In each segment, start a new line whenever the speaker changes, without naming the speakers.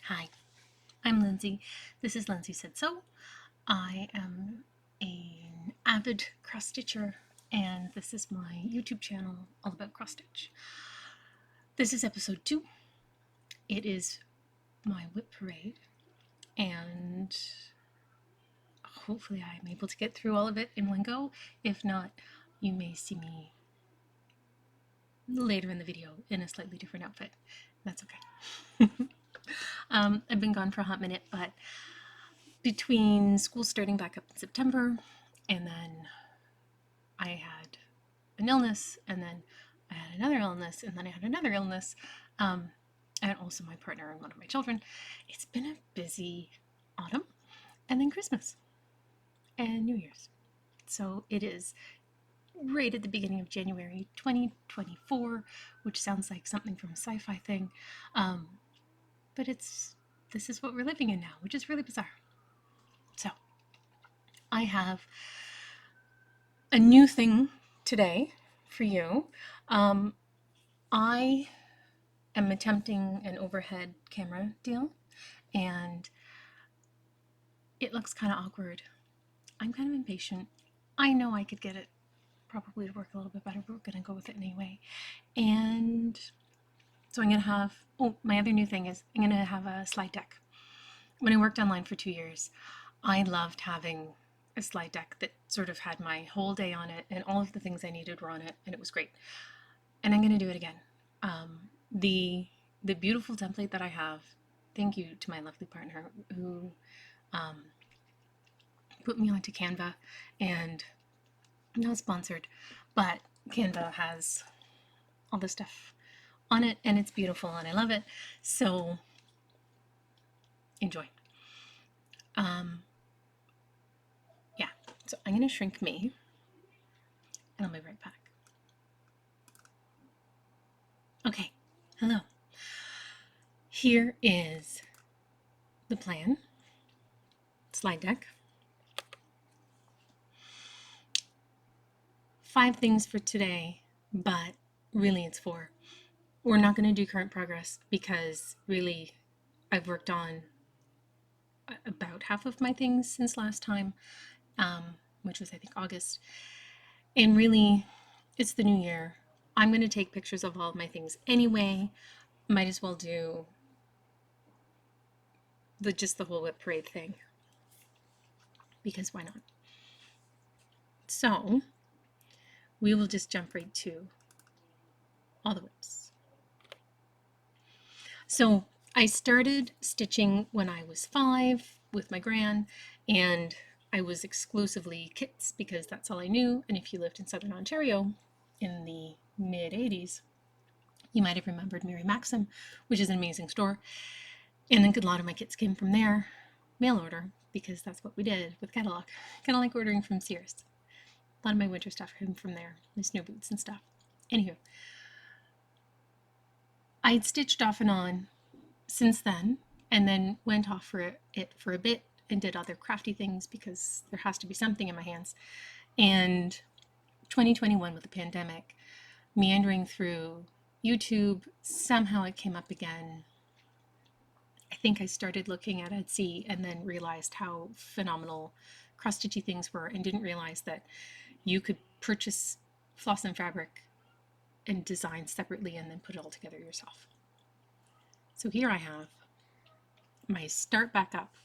Hi, I'm Lindsay. This is Lindsay Said So. I am an avid cross stitcher, and this is my YouTube channel all about cross stitch. This is episode 2. It is my WIP Parade, and hopefully I'm able to get through all of it in one go. If not, you may see me later in the video in a slightly different outfit. That's okay. I've been gone for a hot minute, but between school starting back up in September and then I had an illness, and then I had another illness, and then I had another illness, and also my partner and one of my children. It's been a busy autumn, and then Christmas, and New Year's. So it is right at the beginning of January 2024, which sounds like something from a sci-fi thing, but this is what we're living in now, which is really bizarre. So I have a new thing today for you. I am attempting an overhead camera deal, and it looks kind of awkward. I'm kind of impatient. I know I could get it probably to work a little bit better, but we're going to go with it anyway. And so I'm going to have, my other new thing is I'm going to have a slide deck. When I worked online for 2 years, I loved having a slide deck that sort of had my whole day on it, and all of the things I needed were on it, and it was great. And I'm going to do it again. The beautiful template that I have, thank you to my lovely partner who put me onto Canva, and not sponsored, but Canva has all this stuff on it, and it's beautiful, and I love it. So enjoy. Yeah, so I'm going to shrink me, and I'll be right back. Okay, hello. Here is the plan, slide deck. 5 things for today, but really it's 4. We're not going to do current progress because really I've worked on about half of my things since last time, which was I think August. And really, it's the new year. I'm going to take pictures of all of my things anyway. Might as well do just the whole WIP Parade thing, because why not? So we will just jump right to all the WIPs. So I started stitching when I was 5 with my gran, and I was exclusively kits because that's all I knew. And if you lived in Southern Ontario in the mid-80s, you might have remembered Mary Maxim, which is an amazing store. And then a lot of my kits came from there, mail order, because that's what we did with catalog. Kind of like ordering from Sears. A lot of my winter stuff came from there, my snow boots and stuff. Anywho, I had stitched off and on since then, and then went off for it for a bit and did other crafty things because there has to be something in my hands. And 2021 with the pandemic, meandering through YouTube, somehow it came up again. I think I started looking at Etsy and then realized how phenomenal cross-stitchy things were, and didn't realize that you could purchase floss and fabric and design separately and then put it all together yourself. So here I have my start back up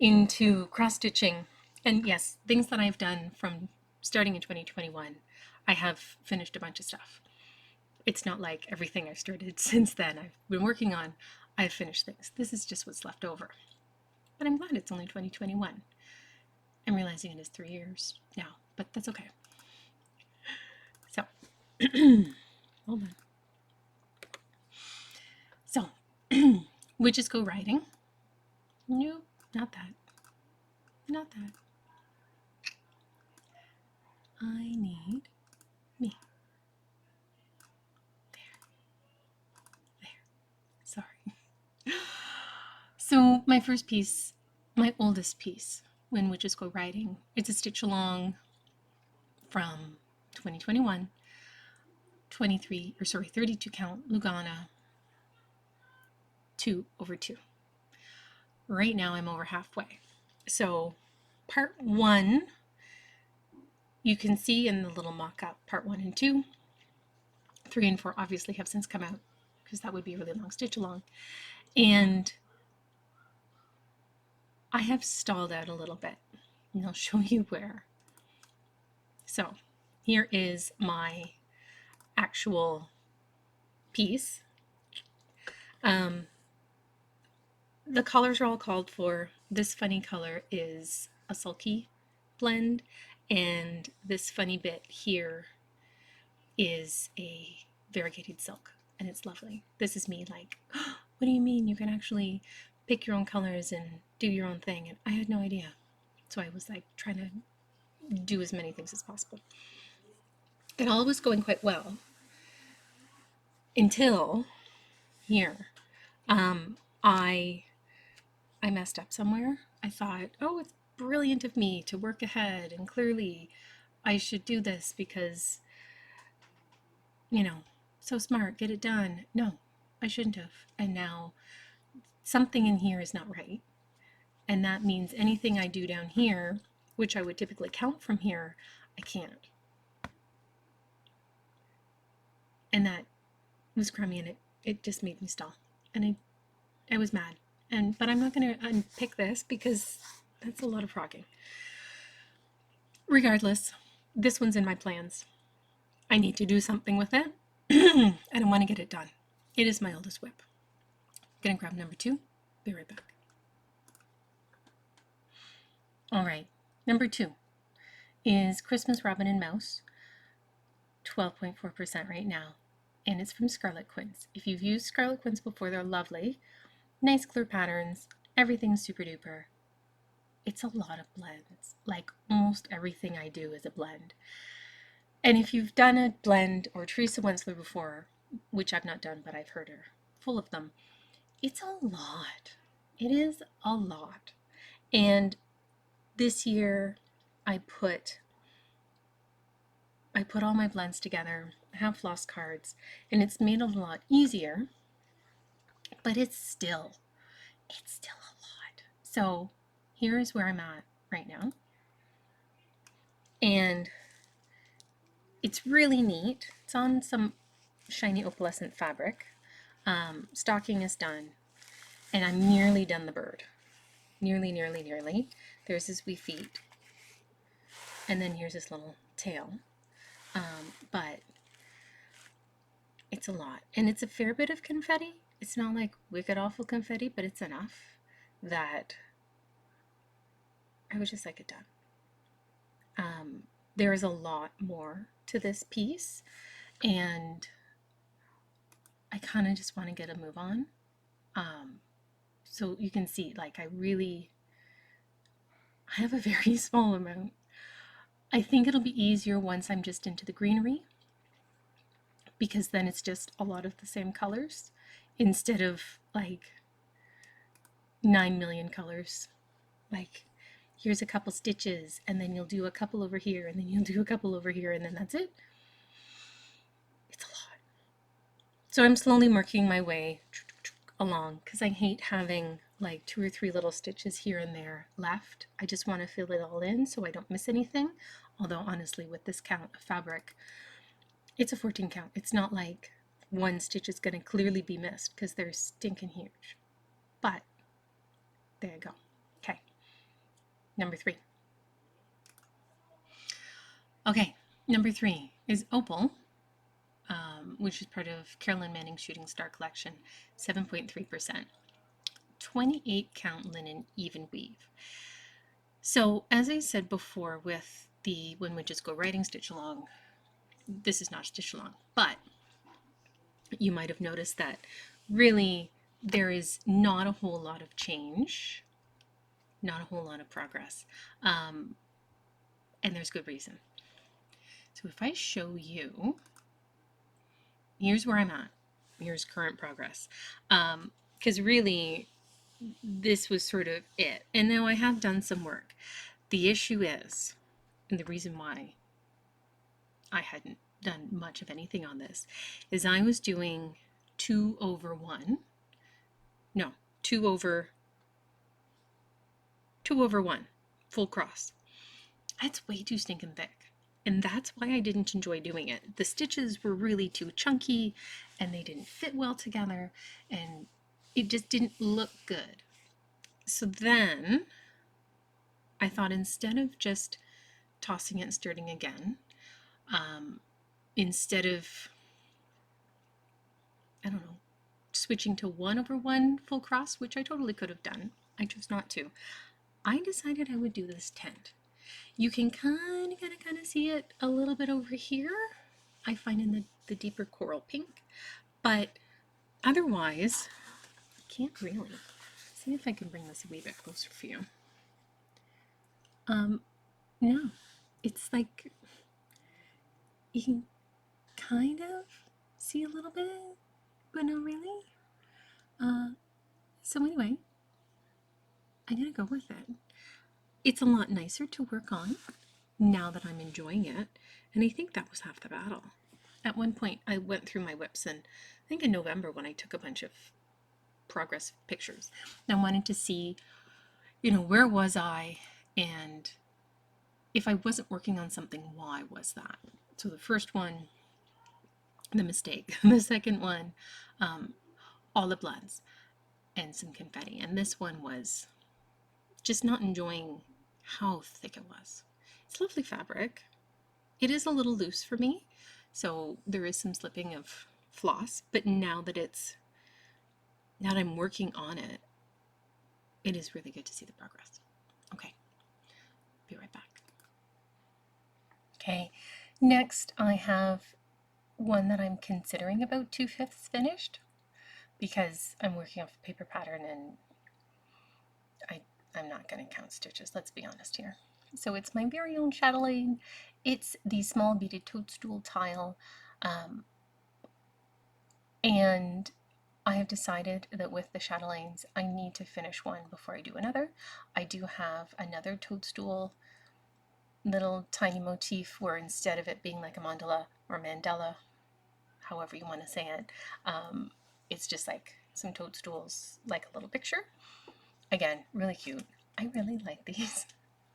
into cross-stitching. And yes, things that I've done from starting in 2021, I have finished a bunch of stuff. It's not like everything I've started since then I've been working on, I've finished things. This is just what's left over. But I'm glad it's only 2021. I'm realizing it is 3 years now, but that's okay. So, hold on. So, witches go riding. No, not that. Not that. I need me. There. Sorry. So my first piece, my oldest piece, when witches go riding, it's a stitch along from 2021, 32 count Lugana 2/2. Right now I'm over halfway. So part 1, you can see in the little mock-up, part 1 and 2. 3 and 4 obviously have since come out because that would be a really long stitch along. And I have stalled out a little bit, and I'll show you where. So here is my actual piece. The colors are all called for. This funny color is a sulky blend, and this funny bit here is a variegated silk, and it's lovely. This is me like, oh, what do you mean you can actually pick your own colors and do your own thing? And I had no idea. So I was like trying to do as many things as possible. It all was going quite well until here. I messed up somewhere. I thought, oh, it's brilliant of me to work ahead, and clearly I should do this because, you know, so smart, get it done. No, I shouldn't have. And now something in here is not right. And that means anything I do down here, which I would typically count from here, I can't. And that was crummy, and it just made me stall. And I was mad. But I'm not going to unpick this because that's a lot of frogging. Regardless, this one's in my plans. I need to do something with it, and I want to get it done. It is my oldest WIP. Gonna grab number 2. Be right back. All right, number 2 is Christmas Robin and Mouse, 12.4% right now, and it's from Scarlet Quince. If you've used Scarlet Quince before, they're lovely. Nice clear patterns, everything's super duper. It's a lot of blends. Like almost everything I do is a blend. And if you've done a blend or Teresa Wensler before, which I've not done, but I've heard her full of them, it's a lot. It is a lot. And this year I put all my blends together, I have floss cards, and it's made it a lot easier, but it's still a lot. So here is where I'm at right now. And it's really neat. It's on some shiny opalescent fabric. Stocking is done, and I'm nearly done the bird. Nearly. There's his wee feet, and then here's his little tail. But it's a lot, and it's a fair bit of confetti. It's not like wicked awful confetti, but it's enough that I would just like it done. There is a lot more to this piece, and I kind of just want to get a move on. So you can see, like, I have a very small amount. I think it'll be easier once I'm just into the greenery, because then it's just a lot of the same colors instead of like 9 million colors. Like, here's a couple stitches, and then you'll do a couple over here, and then you'll do a couple over here, and then that's it. It's a lot. So I'm slowly working my way along because I hate having like 2 or 3 little stitches here and there left. I just want to fill it all in so I don't miss anything. Although honestly, with this count of fabric, it's a 14 count. It's not like one stitch is going to clearly be missed because they're stinking huge. But there you go. Okay, number 3. Okay, number 3 is Opal, which is part of Carolyn Manning's Shooting Star collection, 7.3%. 28 count linen even weave. So as I said before with the when witches go writing stitch along, this is not stitch along, but you might have noticed that really there is not a whole lot of change, not a whole lot of progress, and there's good reason. So if I show you, here's where I'm at. Here's current progress. Because really, this was sort of it. And now I have done some work. The issue is, and the reason why I hadn't done much of anything on this, is I was doing 2 over 1. No, 2 over 2/1 full cross. That's way too stinking thick. And that's why I didn't enjoy doing it. The stitches were really too chunky and they didn't fit well together and it just didn't look good. So then I thought instead of just tossing it and starting again, instead of, I don't know, switching to 1/1 full cross, which I totally could have done, I chose not to, I decided I would do this tent. You can kind of see it a little bit over here, I find in the deeper coral pink, but otherwise, I can't really. See if I can bring this a wee bit closer for you. No, it's like, you can kind of see a little bit, but not really. So anyway, I'm gonna go with it. It's a lot nicer to work on now that I'm enjoying it, and I think that was half the battle. At one point, I went through my WIPs, and I think in November when I took a bunch of progress pictures, I wanted to see, where was I, and if I wasn't working on something, why was that? So the first one, the mistake. The second one, all the blends and some confetti. And this one was just not enjoying how thick it was. It's lovely fabric. It is a little loose for me, so there is some slipping of floss, but now that I'm working on it, it is really good to see the progress. Okay, be right back. Okay, next I have one that I'm considering about 2/5 finished because I'm working off a paper pattern and I'm not going to count stitches, let's be honest here. So it's my very own chatelaine. It's the small beaded toadstool tile, and I have decided that with the chatelaines I need to finish one before I do another. I do have another toadstool little tiny motif where instead of it being like a mandala or mandala, however you want to say it, it's just like some toadstools, like a little picture. Again, really cute. I really like these.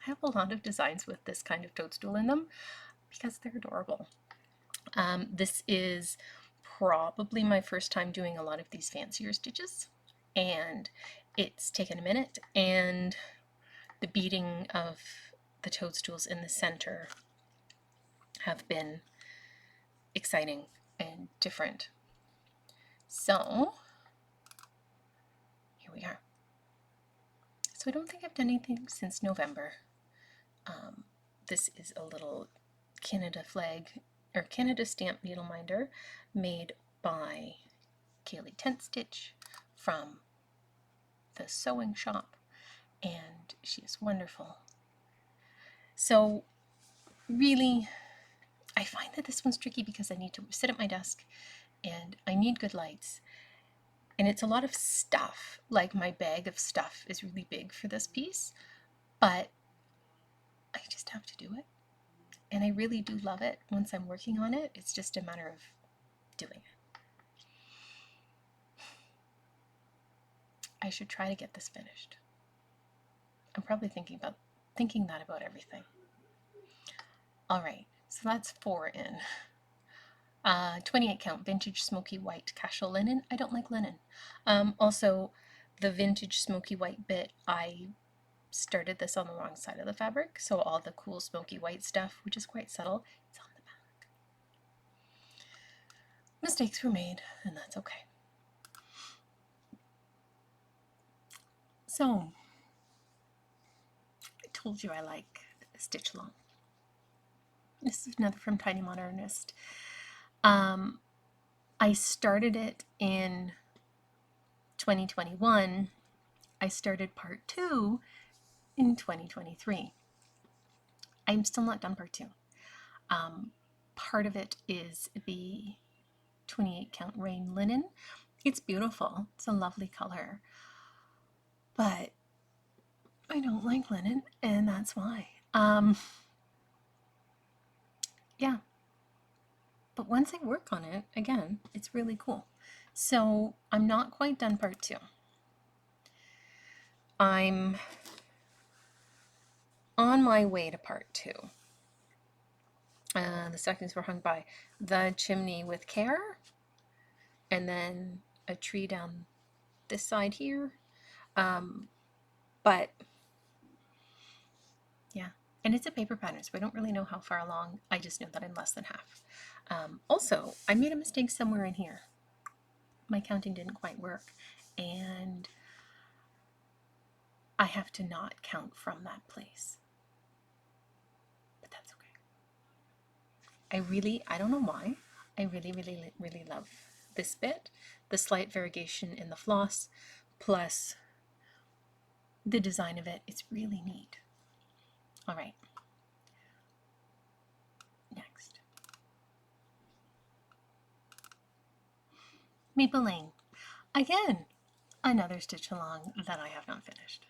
I have a lot of designs with this kind of toadstool in them because they're adorable. This is probably my first time doing a lot of these fancier stitches, and it's taken a minute, and the beading of the toadstools in the center have been exciting and different. So here we are. So I don't think I've done anything since November. This is a little Canada flag or Canada stamp needle minder made by Kaylee Tent Stitch from the sewing shop, and she is wonderful. So really, I find that this one's tricky because I need to sit at my desk and I need good lights, and it's a lot of stuff. Like my bag of stuff is really big for this piece, but I just have to do it, and I really do love it once I'm working on it. It's just a matter of doing it. I should try to get this finished. I'm probably thinking that about everything. All right, so that's 4 in. 28 count vintage smoky white casual linen. I don't like linen. Also, the vintage smoky white bit, I started this on the wrong side of the fabric, so all the cool smoky white stuff, which is quite subtle, it's on the back. Mistakes were made, and that's okay. So, I told you I like stitch long. This is another from Tiny Modernist. I started it in 2021. I started part 2 in 2023. I'm still not done part 2. Part of it is the 28 count rain linen. It's beautiful. It's a lovely color. But I don't like linen, and that's why. Yeah. But once I work on it, again, it's really cool. So I'm not quite done part 2. I'm on my way to part 2. The stockings were hung by the chimney with care, and then a tree down this side here. But yeah, and it's a paper pattern, so I don't really know how far along. I just know that I'm less than half. Also, I made a mistake somewhere in here. My counting didn't quite work, and I have to not count from that place. But that's okay. I don't know why, I really love this bit. The slight variegation in the floss, plus the design of it. It's really neat. All right. Next. Maple Lane. Again, another stitch along that I have not finished.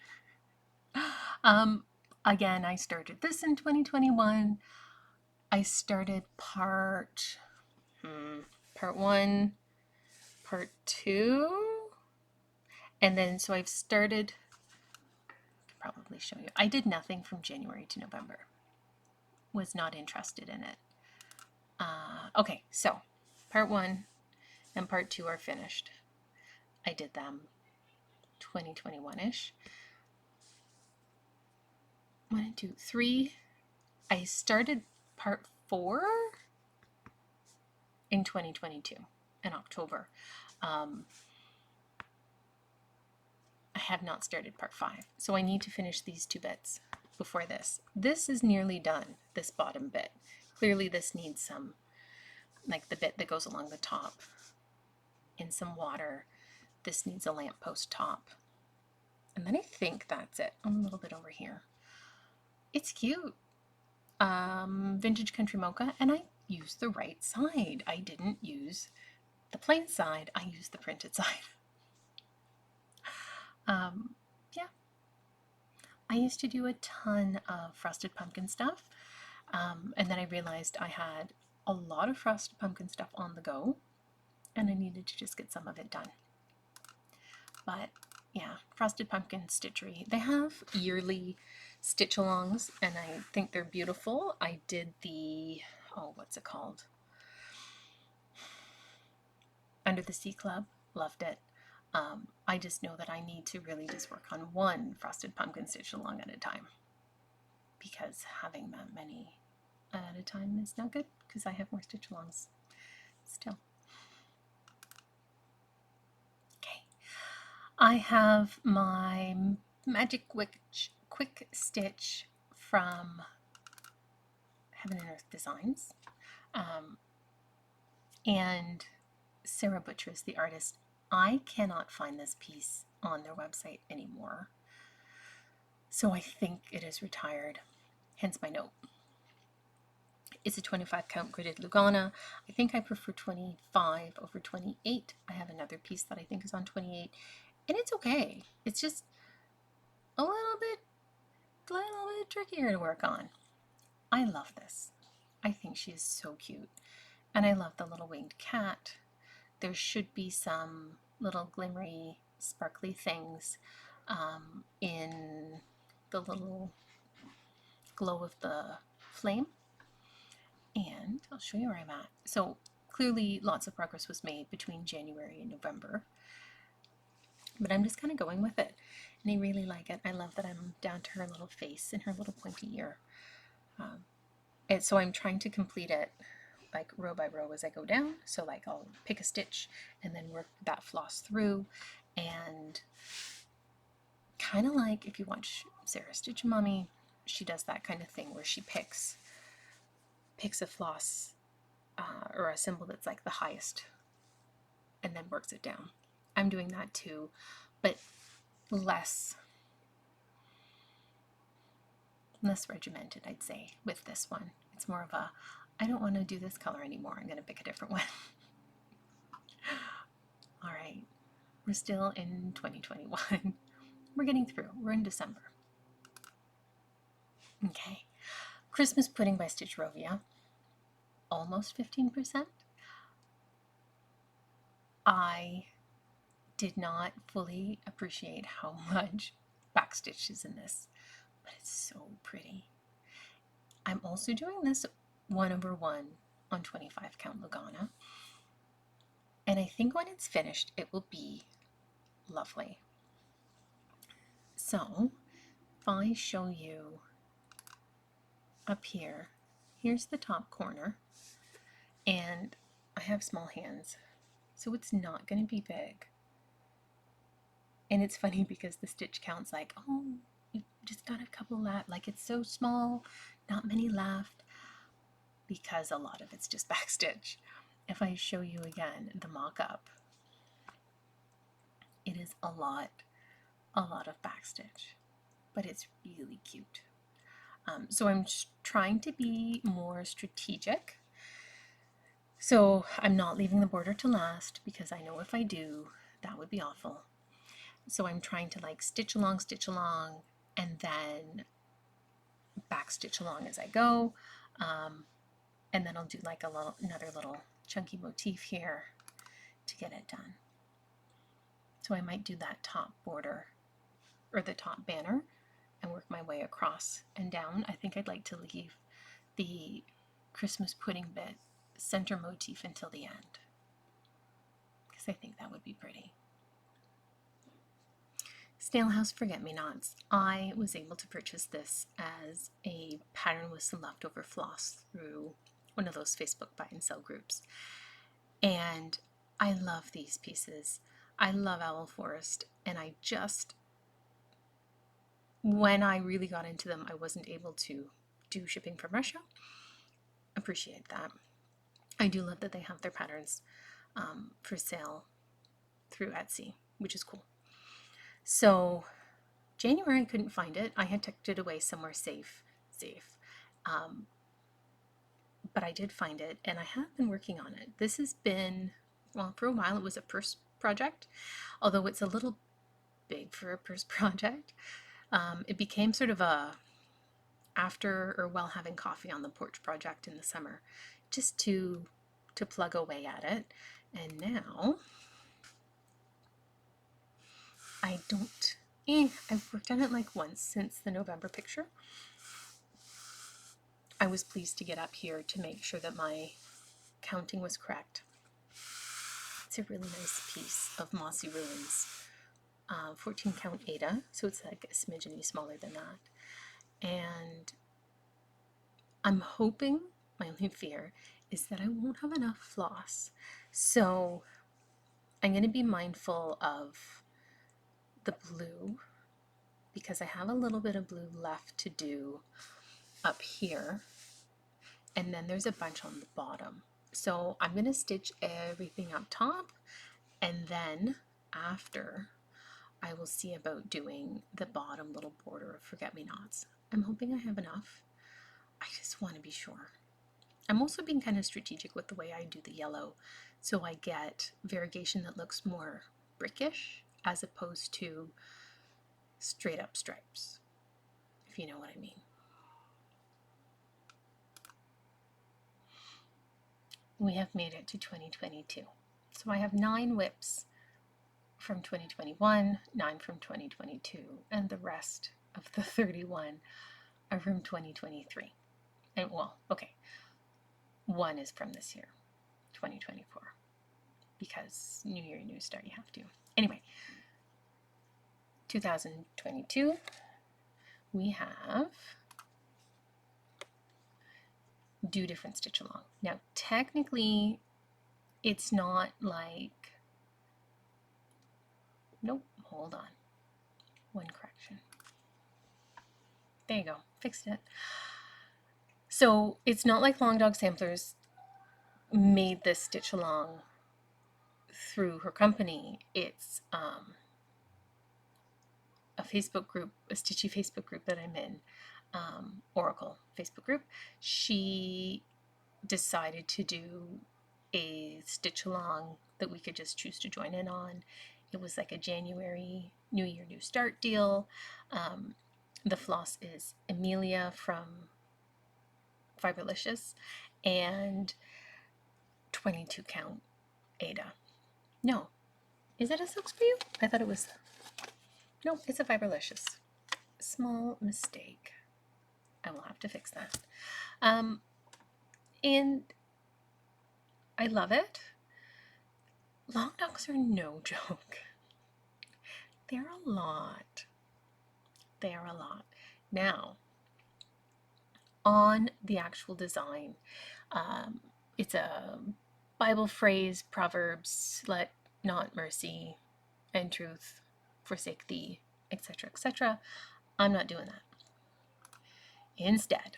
Again, I started this in 2021. I started part 1, part 2, and then so I've started, I could probably show you. I did nothing from January to November. Was not interested in it. Okay, so part 1 and part 2 are finished. I did them 2021-ish. 1 and 2, 3. I started part 4 in 2022 in October. I have not started part 5, so I need to finish these 2 bits before this. This is nearly done, this bottom bit. Clearly this needs some, like the bit that goes along the top, in some water. This needs a lamppost top. And then I think that's it. I'm a little bit over here. It's cute. Vintage Country Mocha, and I used the right side. I didn't use the plain side. I used the printed side. Yeah. I used to do a ton of frosted pumpkin stuff, and then I realized I had a lot of frosted pumpkin stuff on the go, and I needed to just get some of it done. But yeah, Frosted Pumpkin Stitchery. They have yearly stitch-alongs, and I think they're beautiful. I did the, oh, what's it called? Under the Sea Club. Loved it. I just know that I need to really just work on one Frosted Pumpkin stitch-along at a time, because having that many at a time is not good, because I have more stitch-alongs still. I have my Magic Quick Stitch from Heaven and Earth Designs, and Sarah Buttress, the artist. I cannot find this piece on their website anymore, so I think it is retired, hence my note. It's a 25 count gridded Lugana. I think I prefer 25 over 28. I have another piece that I think is on 28, and it's okay. It's just a little bit trickier to work on. I love this. I think she is so cute. And I love the little winged cat. There should be some little glimmery, sparkly things in the little glow of the flame. And I'll show you where I'm at. So clearly lots of progress was made between January and November. But I'm just kind of going with it. And I really like it. I love that I'm down to her little face and her little pointy ear. And so I'm trying to complete it like row by row as I go down. So like I'll pick a stitch and then work that floss through, and kind of like if you watch Sarah Stitch Mommy, she does that kind of thing where she picks a floss or a symbol that's like the highest and then works it down. I'm doing that too, but less regimented, I'd say, with this one. It's more of a, I don't want to do this color anymore, I'm going to pick a different one. All right, we're still in 2021. We're getting through. We're in December. Okay, Christmas Pudding by Stitch Rovia. Almost 15%. I did not fully appreciate how much backstitch is in this, but it's so pretty. I'm also doing this 1/1 on 25 count Lugana, and I think when it's finished it will be lovely. So if I show you up here, here's the top corner, and I have small hands, so it's not going to be big. And it's funny because the stitch count's like, oh, you just got a couple left, like it's so small, not many left, because a lot of it's just backstitch. If I show you again the mock-up, it is a lot of backstitch, but it's really cute. So I'm trying to be more strategic. So I'm not leaving the border to last, because I know if I do, that would be awful. So I'm trying to like stitch along, and then back stitch along as I go. And then I'll do like another little chunky motif here to get it done. So I might do that top border or the top banner and work my way across and down. I think I'd like to leave the Christmas pudding bit center motif until the end, because I think that would be pretty. Snail House Forget-Me-Nots. I was able to purchase this as a pattern with some leftover floss through one of those Facebook buy and sell groups. And I love these pieces. I love Owl Forest, and when I really got into them, I wasn't able to do shipping from Russia. Appreciate that. I do love that they have their patterns for sale through Etsy, which is cool. So January I couldn't find it. I had tucked it away somewhere safe. But I did find it, and I have been working on it. This has been, well, for a while it was a purse project, although it's a little big for a purse project. It became sort of a after or while having coffee on the porch project in the summer, just to plug away at it. And now I've worked on it like once since the November picture. I was pleased to get up here to make sure that my counting was correct. It's a really nice piece of Mossy Ruins, 14 count Ada, so it's like a smidgen smaller than that. And I'm hoping, my only fear is that I won't have enough floss. So I'm going to be mindful of the blue, because I have a little bit of blue left to do up here, and then there's a bunch on the bottom. So I'm going to stitch everything up top, and then after I will see about doing the bottom little border of Forget-Me-Nots. I'm hoping I have enough. I just want to be sure. I'm also being kind of strategic with the way I do the yellow, so I get variegation that looks more brickish as opposed to straight up stripes, if you know what I mean. We have made it to 2022. So I have 9 WIPs from 2021, 9 from 2022, and the rest of the 31 are from 2023. And well, okay, 1 is from this year, 2024, because New Year, New Start, you have to. Anyway, 2022, we have do different stitch along. Now, technically, it's not like, nope, hold on, one correction. There you go, fixed it. So it's not like Long Dog Samplers made this stitch along through her company. It's a Facebook group, a stitchy Facebook group that I'm in, Oracle Facebook group. She decided to do a stitch along that we could just choose to join in on. It was like a January New Year New Start deal. The floss is Amelia from Fiberlicious and 22 count Ada. No, is it a Silk Spew? I thought it was, no, it's a Fiberlicious. small mistake. I will have to fix that. And I love it. Long necks are no joke. They're a lot. They're a lot. Now, on the actual design, it's a Bible phrase, Proverbs, let not mercy and truth forsake thee, etc., etc. I'm not doing that. Instead,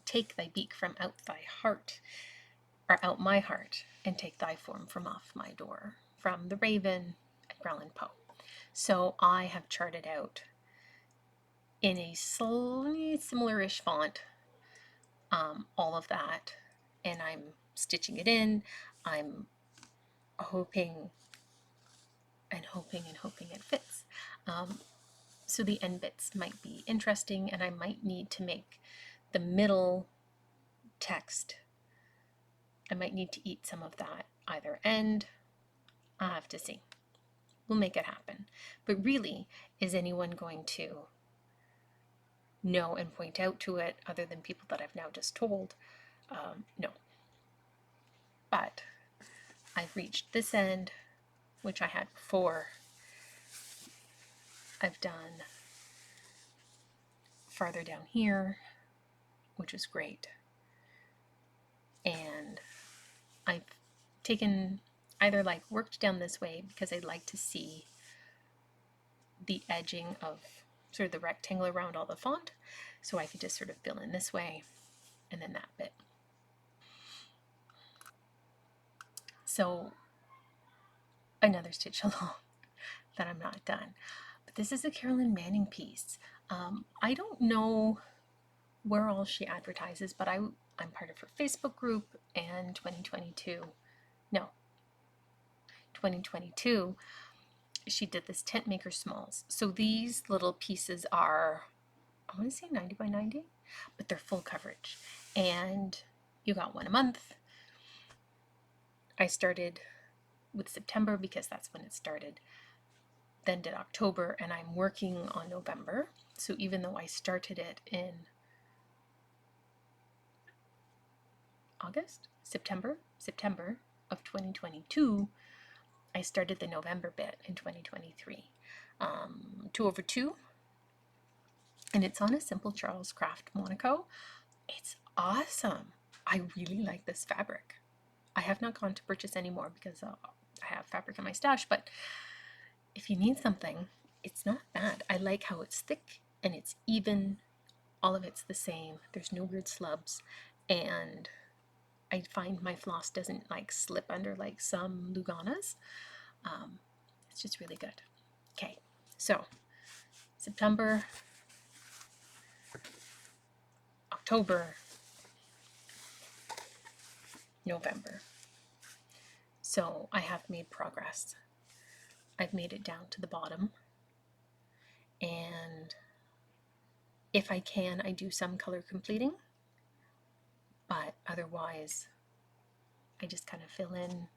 take thy beak from out thy heart, or out my heart, and take thy form from off my door, from the Raven and Growlin' Poe. So I have charted out in a similar-ish font all of that, and I'm stitching it in. I'm hoping and hoping and hoping it fits. So the end bits might be interesting, and I might need to make the middle text, I might need to eat some of that either end. I'll have to see. We'll make it happen. But really, is anyone going to know and point out to it other than people that I've now just told? No. But I've reached this end, which I had before. I've done farther down here, which is great. And I've taken either like worked down this way because I'd like to see the edging of sort of the rectangle around all the font, so I could just sort of fill in this way and then that bit. So another stitch along that I'm not done. But this is a Carolyn Manning piece. I don't know where all she advertises, but I'm part of her Facebook group, and 2022, she did this tent maker smalls. So these little pieces are, I want to say 90 by 90, but they're full coverage. And you got one a month. I started with September because that's when it started. Then did October, and I'm working on November. So even though I started it in September of 2022, I started the November bit in 2023. 2/2, and it's on a Simple Charles Craft Monaco. It's awesome. I really like this fabric. I have not gone to purchase any more because I have fabric in my stash, but if you need something, it's not bad. I like how it's thick and it's even. All of it's the same. There's no weird slubs, and I find my floss doesn't like slip under like some Luganas. It's just really good. Okay, so September, October, November. So I have made progress. I've made it down to the bottom, and if I can, I do some color completing, but otherwise I just kind of fill in.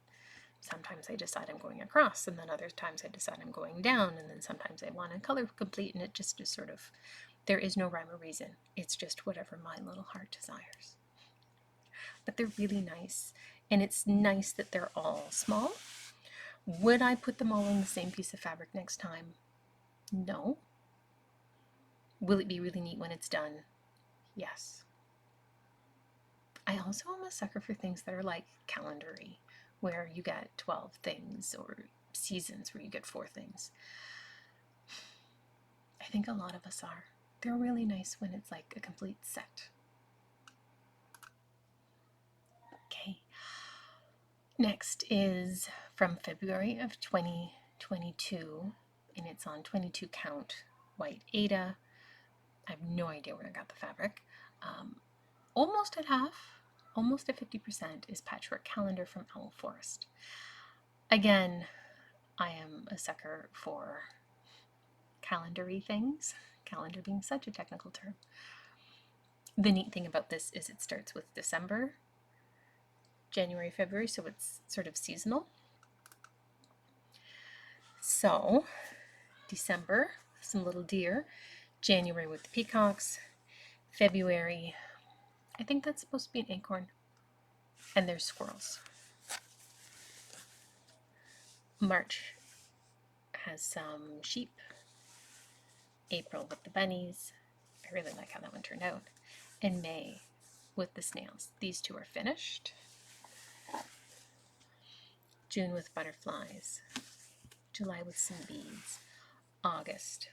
Sometimes I decide I'm going across, and then other times I decide I'm going down, and then sometimes I want to color complete, and it just is sort of, there is no rhyme or reason. It's just whatever my little heart desires. But they're really nice, and it's nice that they're all small. Would I put them all on the same piece of fabric next time? No. Will it be really neat when it's done? Yes. I also am a sucker for things that are like calendar-y, where you get 12 things, or seasons where you get 4 things. I think a lot of us are. They're really nice when it's like a complete set. Okay. Next is from February of 2022, and it's on 22 count white Aida. I have no idea where I got the fabric. Almost at half, almost at 50% is Patchwork Calendar from Owl Forest. Again, I am a sucker for calendar-y things, calendar being such a technical term. The neat thing about this is it starts with December, January, February, so it's sort of seasonal. So, December, some little deer. January with the peacocks. February, I think that's supposed to be an acorn. And there's squirrels. March has some sheep. April with the bunnies. I really like how that one turned out. And May with the snails. These two are finished. June with butterflies. July with some beads. August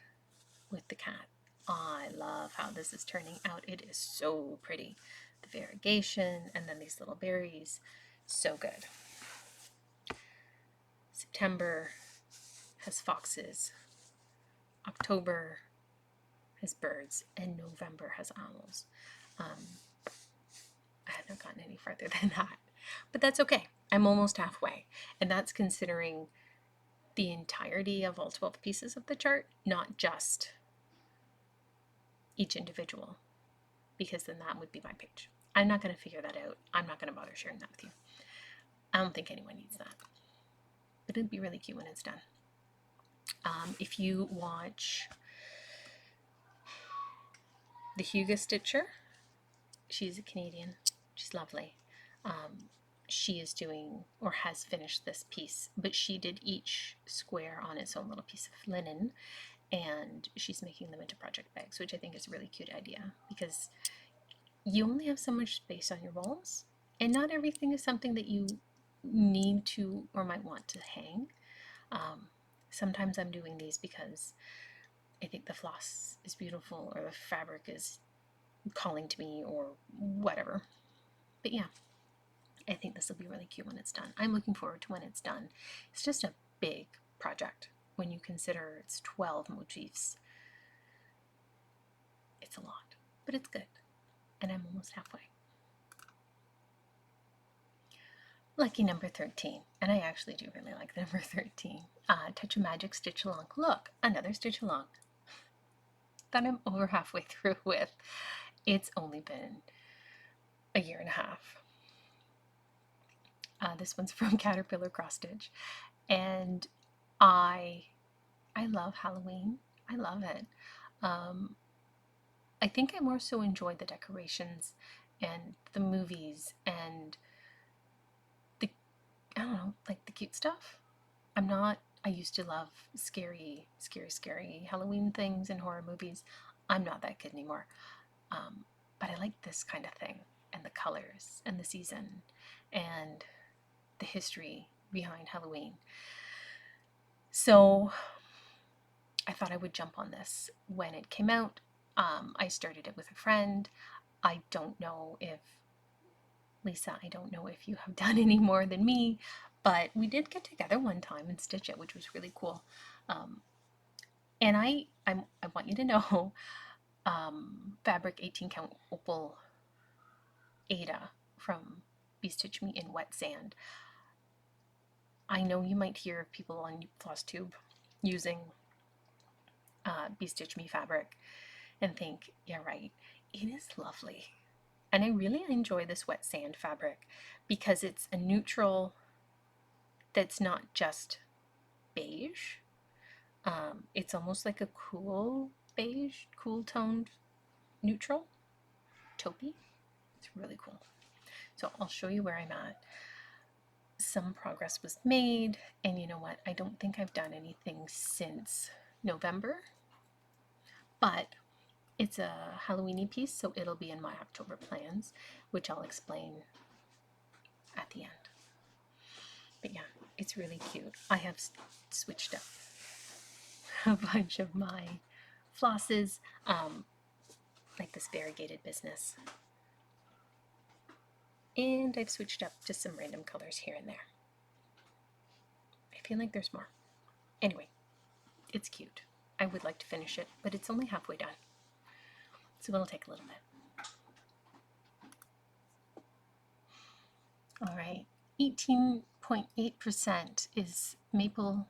with the cat. I love how this is turning out. It is so pretty. The variegation and then these little berries. So good. September has foxes. October has birds. And November has owls. I haven't gotten any farther than that. But that's okay. I'm almost halfway. And that's considering the entirety of all 12 pieces of the chart, not just each individual, because then that would be my page. I'm not going to figure that out. I'm not going to bother sharing that with you. I don't think anyone needs that. But it'd be really cute when it's done. If you watch the Hugo Stitcher, she's a Canadian. She's lovely. She is doing, or has finished this piece, but she did each square on its own little piece of linen, and she's making them into project bags, which I think is a really cute idea, because you only have so much space on your walls, and not everything is something that you need to or might want to hang. Sometimes I'm doing these because I think the floss is beautiful, or the fabric is calling to me, or whatever. But yeah, I think this will be really cute when it's done. I'm looking forward to when it's done. It's just a big project when you consider it's 12 motifs. It's a lot, but it's good. And I'm almost halfway. Lucky number 13. And I actually do really like the number 13. Touch of Magic Stitch Along. Look, another stitch along that I'm over halfway through with. It's only been a year and a half. This one's from Caterpillar Cross Stitch, and I love Halloween. I love it. I think I more so enjoy the decorations and the movies and the, I don't know, like the cute stuff. I used to love scary Halloween things and horror movies. I'm not that kid anymore. But I like this kind of thing, and the colors and the season and the history behind Halloween. So I thought I would jump on this when it came out. I started it with a friend. I don't know if, Lisa, I don't know if you have done any more than me, but we did get together one time and stitch it, which was really cool. And I want you to know, fabric 18 count Opal Ada from Be Stitch Me in Wet Sand. I know you might hear of people on Flosstube using Be Stitch Me fabric and think, yeah, right, it is lovely. And I really enjoy this wet sand fabric because it's a neutral that's not just beige. It's almost like a cool beige, cool toned neutral, taupey. It's really cool. So I'll show you where I'm at. Some progress was made, and you know what? I don't think I've done anything since November, but it's a Halloweeny piece, so it'll be in my October plans, which I'll explain at the end. But yeah, it's really cute. I have switched up a bunch of my flosses, like this variegated business. And I've switched up to some random colors here and there. I feel like there's more. Anyway, it's cute. I would like to finish it, but it's only halfway done. So it'll take a little bit. All right, 18.8% is Maple,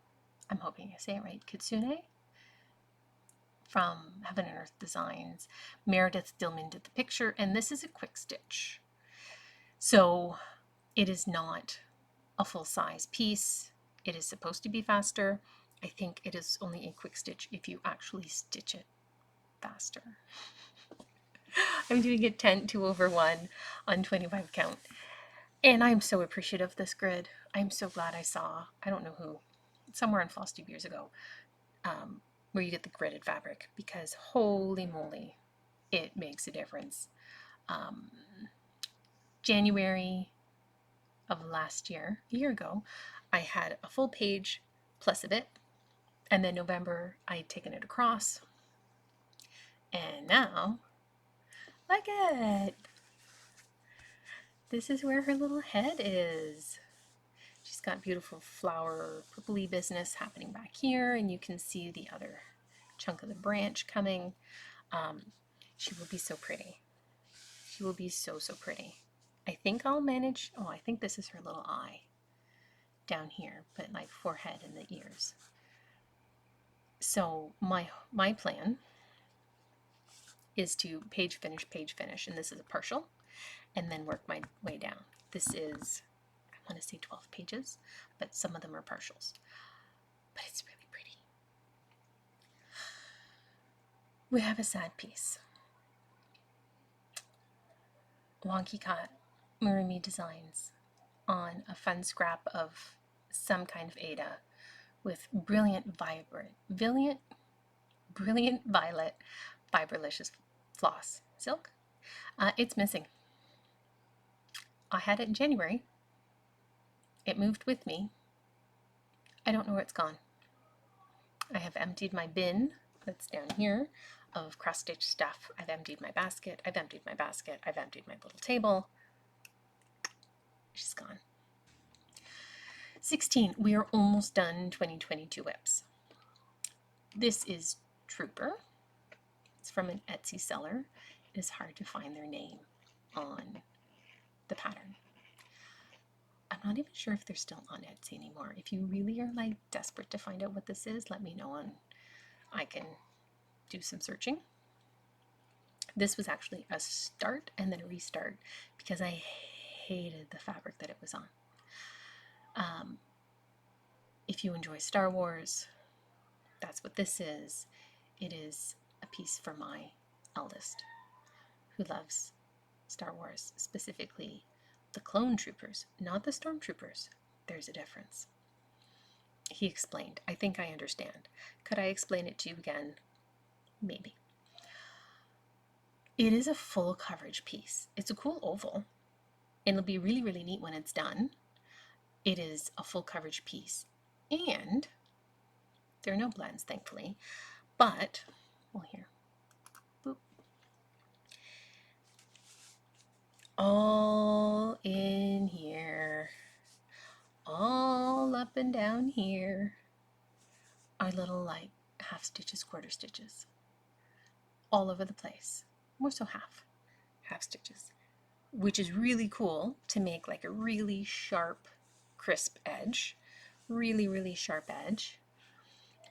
I'm hoping I say it right, Kitsune from Heaven and Earth Designs. Meredith Dillman did the picture, and this is a quick stitch. So it is not a full-size piece. It is supposed to be faster. I think it is only a quick stitch if you actually stitch it faster. I'm doing it 10:2/1 on 25 count. And I'm so appreciative of this grid. I'm so glad I saw, I don't know who, somewhere on Flosstube years ago, where you get the gridded fabric, because holy moly, it makes a difference. January of last year, a year ago, I had a full page plus a bit, and then November I'd taken it across, and now look at it. This is where her little head is. She's got beautiful flower purpley business happening back here, and you can see the other chunk of the branch coming. She will be so pretty. She will be so, so pretty. I think I'll manage, oh, I think this is her little eye down here, but like forehead and the ears. So my plan is to page finish, and this is a partial, and then work my way down. This is, I want to say 12 pages, but some of them are partials. But it's really pretty. We have a sad piece. Wonky Cat Murumi Designs on a fun scrap of some kind of Ada with brilliant violet fiberlicious floss silk. It's missing. I had it in January. It moved with me. I don't know where it's gone. I have emptied my bin that's down here of cross-stitch stuff. I've emptied my basket. I've emptied my basket. I've emptied my little table. She's gone. 16. We are almost done 2022 WIPs. This is Trooper. It's from an Etsy seller. It is hard to find their name on the pattern. I'm not even sure if they're still on Etsy anymore. If you really are like desperate to find out what this is, let me know and I can do some searching. This was actually a start and then a restart because I hated the fabric that it was on. If you enjoy Star Wars, that's what this is. It is a piece for my eldest, who loves Star Wars, specifically the clone troopers, not the stormtroopers. There's a difference. He explained. I think I understand. Could I explain it to you again? Maybe. It is a full coverage piece. It's a cool oval, and it'll be really, really neat when it's done. It is a full coverage piece, and there are no blends, thankfully, but, well, here, boop. All in here, all up and down here are little, like, half stitches, quarter stitches, all over the place. More so half stitches, which is really cool to make like a really sharp, crisp edge, really sharp edge,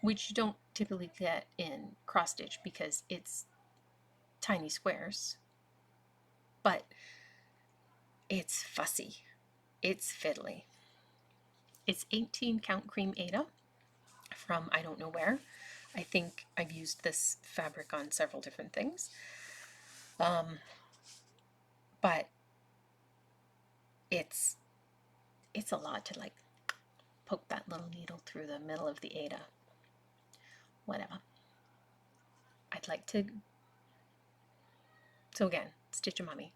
which you don't typically get in cross stitch because it's tiny squares, but it's fussy, it's fiddly. It's 18 count cream Ada from I don't know where. I think I've used this fabric on several different things. But it's a lot to like poke that little needle through the middle of the Ada. Whatever. I'd like to, so again, Stitch a Mommy.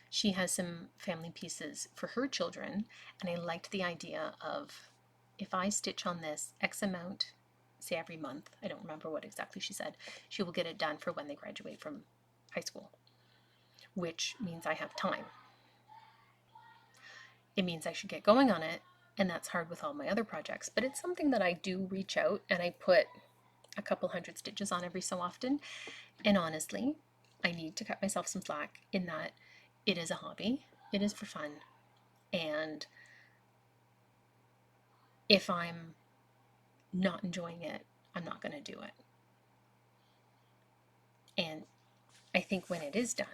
She has some family pieces for her children, and I liked the idea of if I stitch on this X amount, say every month, I don't remember what exactly she said, she will get it done for when they graduate from high school, which means I have time. It means I should get going on it, and that's hard with all my other projects, but it's something that I do reach out and I put a couple hundred stitches on every so often, and honestly, I need to cut myself some slack in that it is a hobby, it is for fun, and if I'm not enjoying it, I'm not going to do it. And I think when it is done,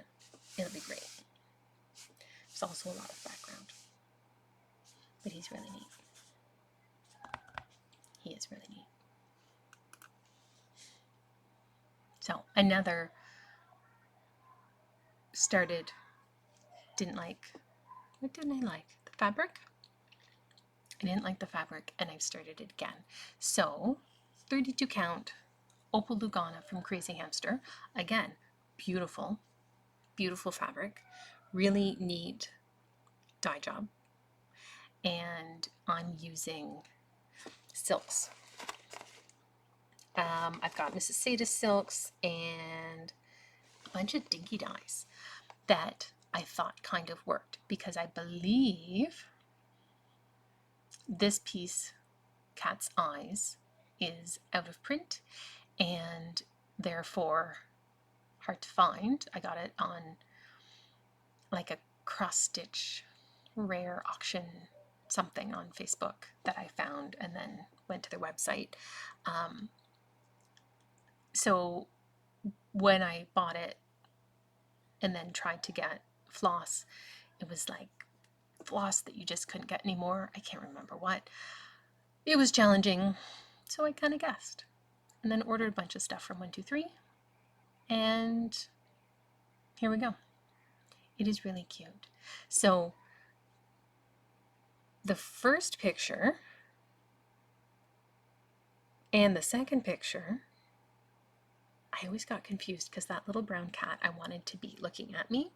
it'll be great. There's also a lot of background, but he's really neat. He is really neat. So another started, didn't like, what didn't I like? The fabric? I didn't like the fabric, and I've started it again. So 32 count Opal Lugana from Crazy Hamster. Again, beautiful, beautiful fabric, really neat dye job. And I'm using silks. I've got Mrs. Seda silks and a bunch of dinky dyes that I thought kind of worked, because I believe this piece, Cat's Eyes, is out of print and therefore hard to find. I got it on like a cross-stitch rare auction something on Facebook that I found, and then went to their website. So when I bought it and then tried to get floss, it was like floss that you just couldn't get anymore. I can't remember what. It was challenging, so I kind of guessed. And then ordered a bunch of stuff from 123, and here we go. It is really cute. So the first picture and the second picture, I always got confused because that little brown cat I wanted to be looking at me,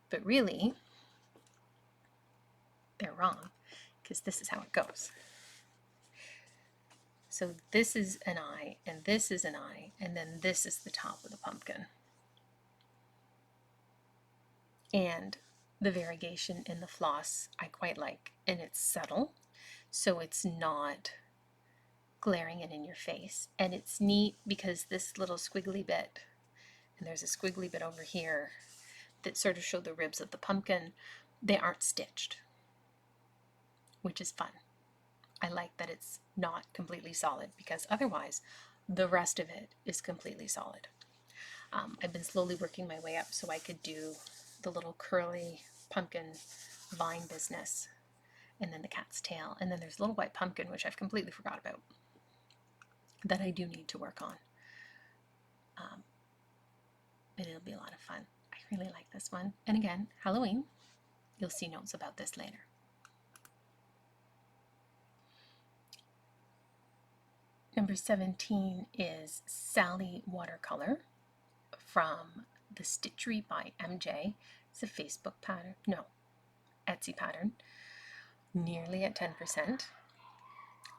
but really they're wrong, because this is how it goes. So this is an eye, and this is an eye, and then this is the top of the pumpkin. And the variegation in the floss I quite like, and it's subtle, so it's not glaring in your face. And it's neat because this little squiggly bit, and there's a squiggly bit over here that sort of show the ribs of the pumpkin, they aren't stitched, which is fun. I like that it's not completely solid, because otherwise the rest of it is completely solid. I've been slowly working my way up so I could do the little curly pumpkin vine business, and then the cat's tail, and then there's a little white pumpkin, which I've completely forgot about, that I do need to work on. But it'll be a lot of fun. I really like this one. And again, Halloween, you'll see notes about this later. Number 17 is Sally Watercolor from the Stitchery by MJ. It's a Facebook pattern, no, Etsy pattern, nearly at 10%.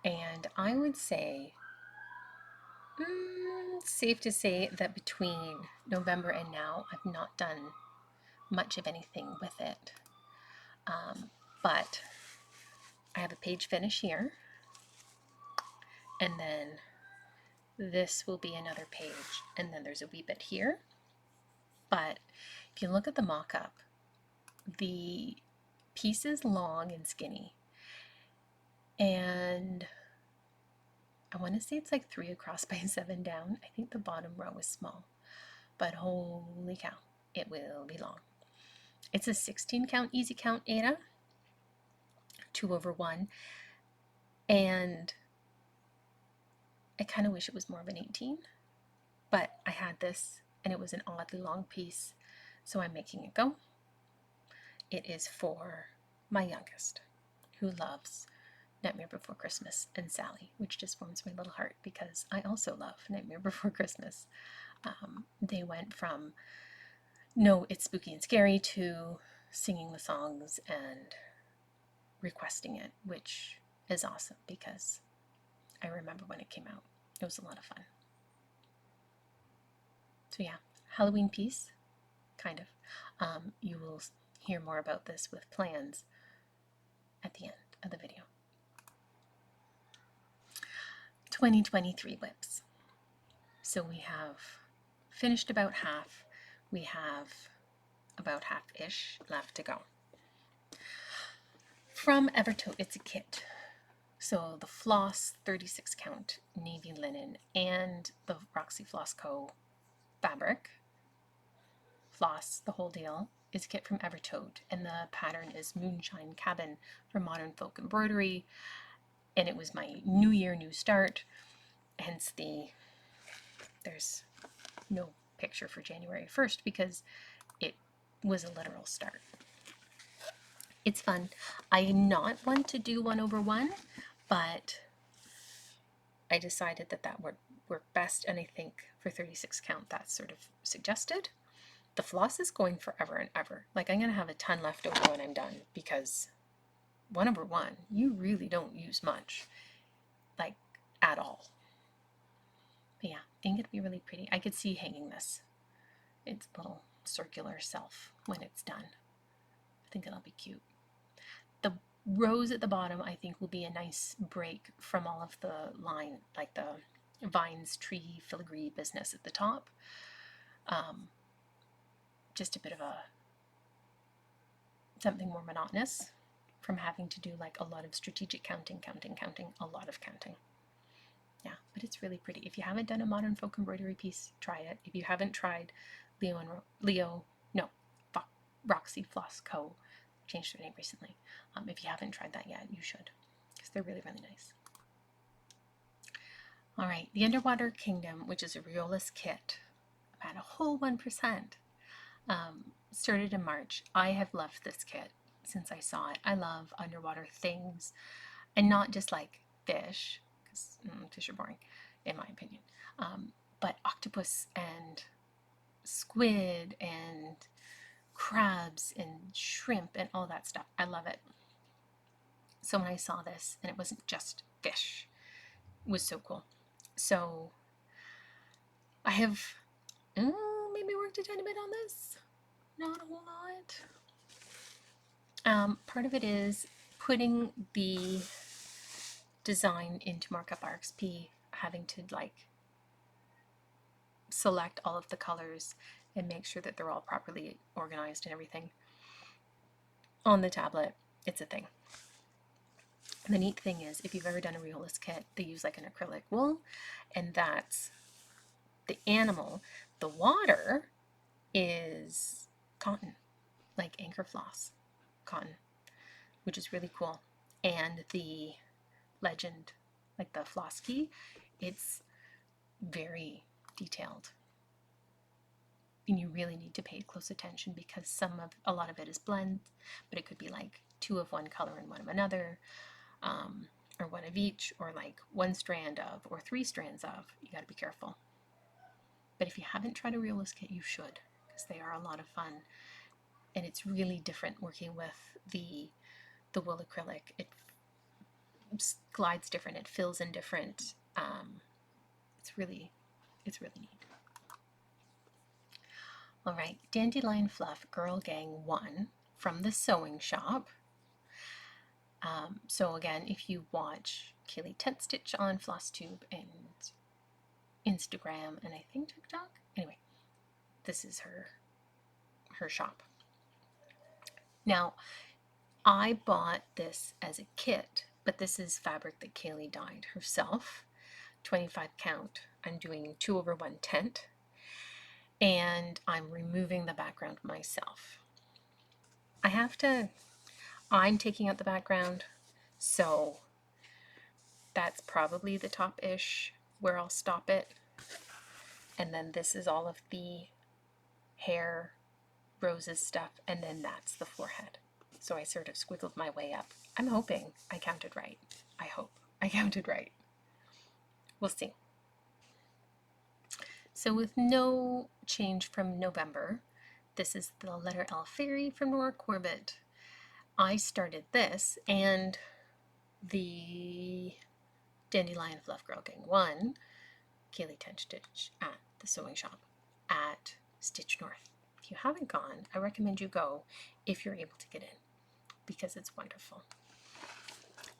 And I would say, safe to say that between November and now, I've not done much of anything with it. But I have a page finish here, and then this will be another page, and then there's a wee bit here. But if you look at the mock-up, the piece is long and skinny, and I want to say it's like 3 across by 7 down. I think the bottom row is small, but holy cow, it will be long. It's a 16 count easy count Aida, 2/1, and I kind of wish it was more of an 18, but I had this and it was an oddly long piece, so I'm making it go. It is for my youngest, who loves Nightmare Before Christmas and Sally, which just warms my little heart because I also love Nightmare Before Christmas. They went from no, it's spooky and scary to singing the songs and requesting it, which is awesome because I remember when it came out. It was a lot of fun. So yeah, Halloween piece, kind of. You will hear more about this with plans at the end of the video. 2023 WIPs. So we have finished about half. We have about half-ish left to go. From Evertote, it's a kit. So the Floss 36 count navy linen and the Roxy Floss Co. fabric, floss, the whole deal, is a kit from Evertote, and the pattern is Moonshine Cabin from Modern Folk Embroidery, and it was my new year, new start, hence there's no picture for January 1st because it was a literal start. It's fun. I'm not one to do 1/1, but I decided that that would work best, and I think for 36 count that's sort of suggested. The floss is going forever and ever. Like, I'm going to have a ton left over when I'm done because 1/1, you really don't use much, like, at all. But yeah, I think it'd be really pretty. I could see hanging this, its little circular self, when it's done. I think it'll be cute. The rose at the bottom, I think, will be a nice break from all of the line, like the vines, tree, filigree business at the top. Just a bit of something more monotonous from having to do like a lot of strategic counting, a lot of counting. Yeah, but it's really pretty. If you haven't done a modern folk embroidery piece, try it. If you haven't tried Roxy Floss Co. changed their name recently. If you haven't tried that yet, you should, because they're really, really nice. All right, the Underwater Kingdom, which is a Reolist kit, about a whole 1%. Started in March. I have loved this kit since I saw it. I love underwater things, and not just like fish, because fish are boring, in my opinion, but octopus and squid and crabs and shrimp and all that stuff. I love it. So when I saw this, and it wasn't just fish, it was so cool. So I have maybe worked a tiny bit on this. Not a whole lot. Part of it is putting the design into Markup RXP, having to like select all of the colors and make sure that they're all properly organized and everything on the tablet. It's a thing. And the neat thing is, if you've ever done a Reolist kit, they use like an acrylic wool, and that's the animal. The water is cotton, like Anchor Floss cotton, which is really cool. And the legend, like the floss key, it's very detailed. And you really need to pay close attention because a lot of it is blend, but it could be like 2 of one color and 1 of another, or 1 of each, or like 1 strand of, or 3 strands of. You got to be careful. But if you haven't tried a Reolist kit, you should, because they are a lot of fun. And it's really different working with the wool acrylic. It glides different, it fills in different. It's really neat. All right, Dandelion Fluff Girl Gang 1 from the Sewing Shop. So again, if you watch Kaylee Tent Stitch on Flosstube and Instagram, and I think TikTok, anyway, this is her shop. Now, I bought this as a kit, but this is fabric that Kaylee dyed herself, 25 count. I'm doing 2/1 tent, and I'm removing the background myself. I'm taking out the background, so that's probably the top-ish where I'll stop it. And then this is all of the hair, roses stuff, and then that's the forehead. So I sort of squiggled my way up. I'm hoping I counted right. I hope I counted right. We'll see. So with no change from November, this is the letter L Fairy from Nora Corbett. I started this and the Dandelion Fluff Girl Gang 1, Kaylee Tent Stitch at the Sewing Shop at Stitch North. If you haven't gone, I recommend you go if you're able to get in, because it's wonderful.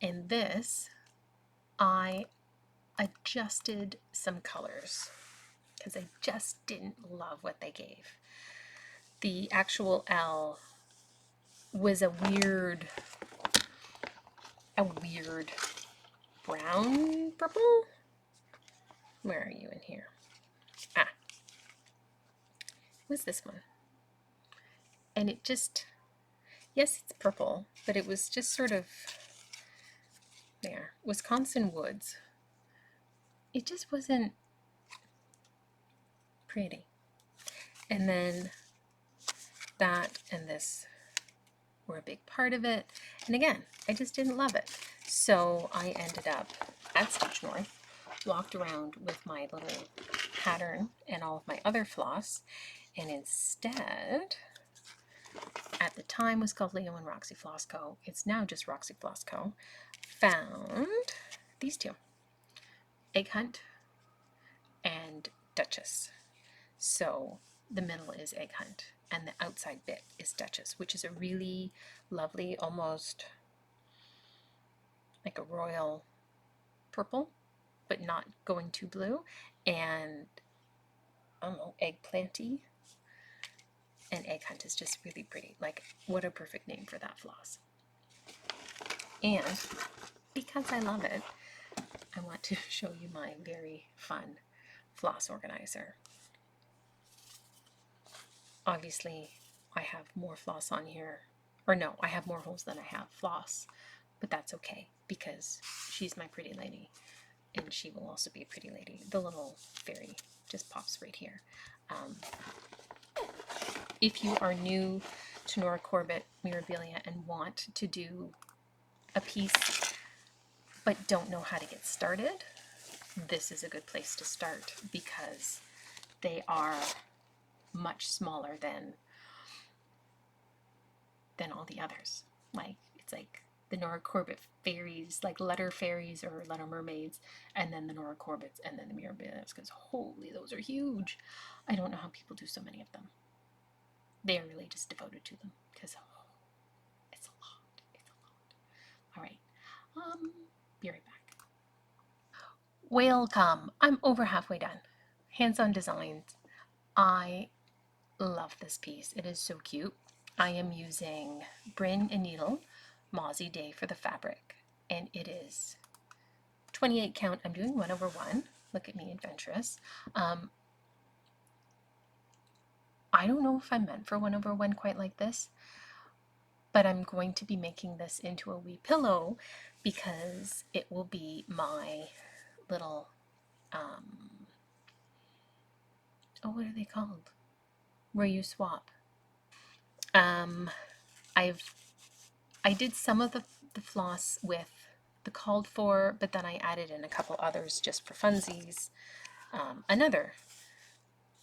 And this, I adjusted some colors because I just didn't love what they gave. The actual L was a weird brown purple. Where are you in here? What's this one? And it just, yes, it's purple, but it was just sort of there. Wisconsin Woods. It just wasn't pretty. And then that and this were a big part of it. And again, I just didn't love it. So I ended up at Stitch North, walked around with my little pattern and all of my other floss, and instead, at the time was called Leo and Roxy Floss Co. It's now just Roxy Floss Co. Found these two, Egg Hunt and Duchess. So the middle is Egg Hunt and the outside bit is Duchess, which is a really lovely, almost like a royal purple, but not going too blue, and I don't know, eggplanty. And Egg Hunt is just really pretty. Like, what a perfect name for that floss. And because I love it, I want to show you my very fun floss organizer. Obviously, I have more floss on here, or no, I have more holes than I have floss, but that's okay because she's my pretty lady and she will also be a pretty lady. The little fairy just pops right here. If you are new to Nora Corbett Mirabilia and want to do a piece but don't know how to get started, this is a good place to start because they are much smaller than all the others. Like, it's like the Nora Corbett fairies, like letter fairies or letter mermaids, and then the Nora Corbett's, and then the Mirabilias, because holy, those are huge. I don't know how people do so many of them. They are really just devoted to them because it's a lot. It's a lot. All right. Be right back. Welcome. I'm over halfway done. Hands-on designs. I love this piece. It is so cute. I am using Bryn and Needle Mossy Day for the fabric, and it is 28 count. I'm doing 1/1. Look at me, adventurous. I don't know if I'm meant for 1/1 quite like this, but I'm going to be making this into a wee pillow because it will be my little, oh, what are they called? Where you swap. I did some of the floss with the called for, but then I added in a couple others just for funsies. Another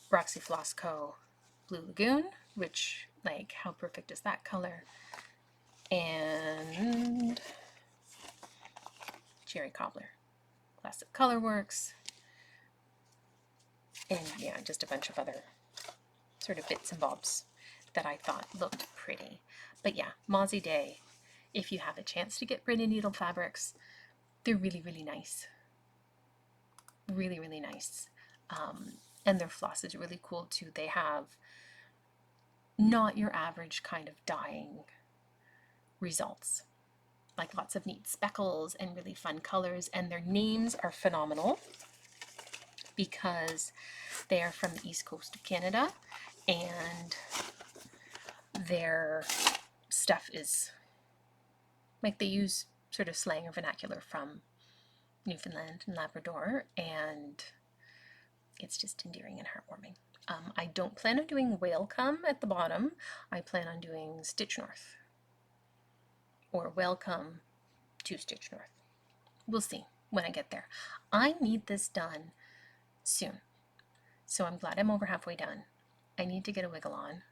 Roxy Floss Co. Blue Lagoon, which, like, how perfect is that color? And Cherry Cobbler, Classic Colorworks, and yeah, just a bunch of other sort of bits and bobs that I thought looked pretty. But yeah, Mossy Day, if you have a chance to get Bryn and Needle fabrics, they're really, really nice. Really, really nice. And their floss is really cool too. They have not your average kind of dyeing results. Like lots of neat speckles and really fun colors, and their names are phenomenal because they are from the east coast of Canada, and their stuff is like, they use sort of slang or vernacular from Newfoundland and Labrador, and it's just endearing and heartwarming. I don't plan on doing Welcome at the bottom. I plan on doing Stitch North or Welcome to Stitch North. We'll see when I get there. I need this done soon, so I'm glad I'm over halfway done. I need to get a wiggle on,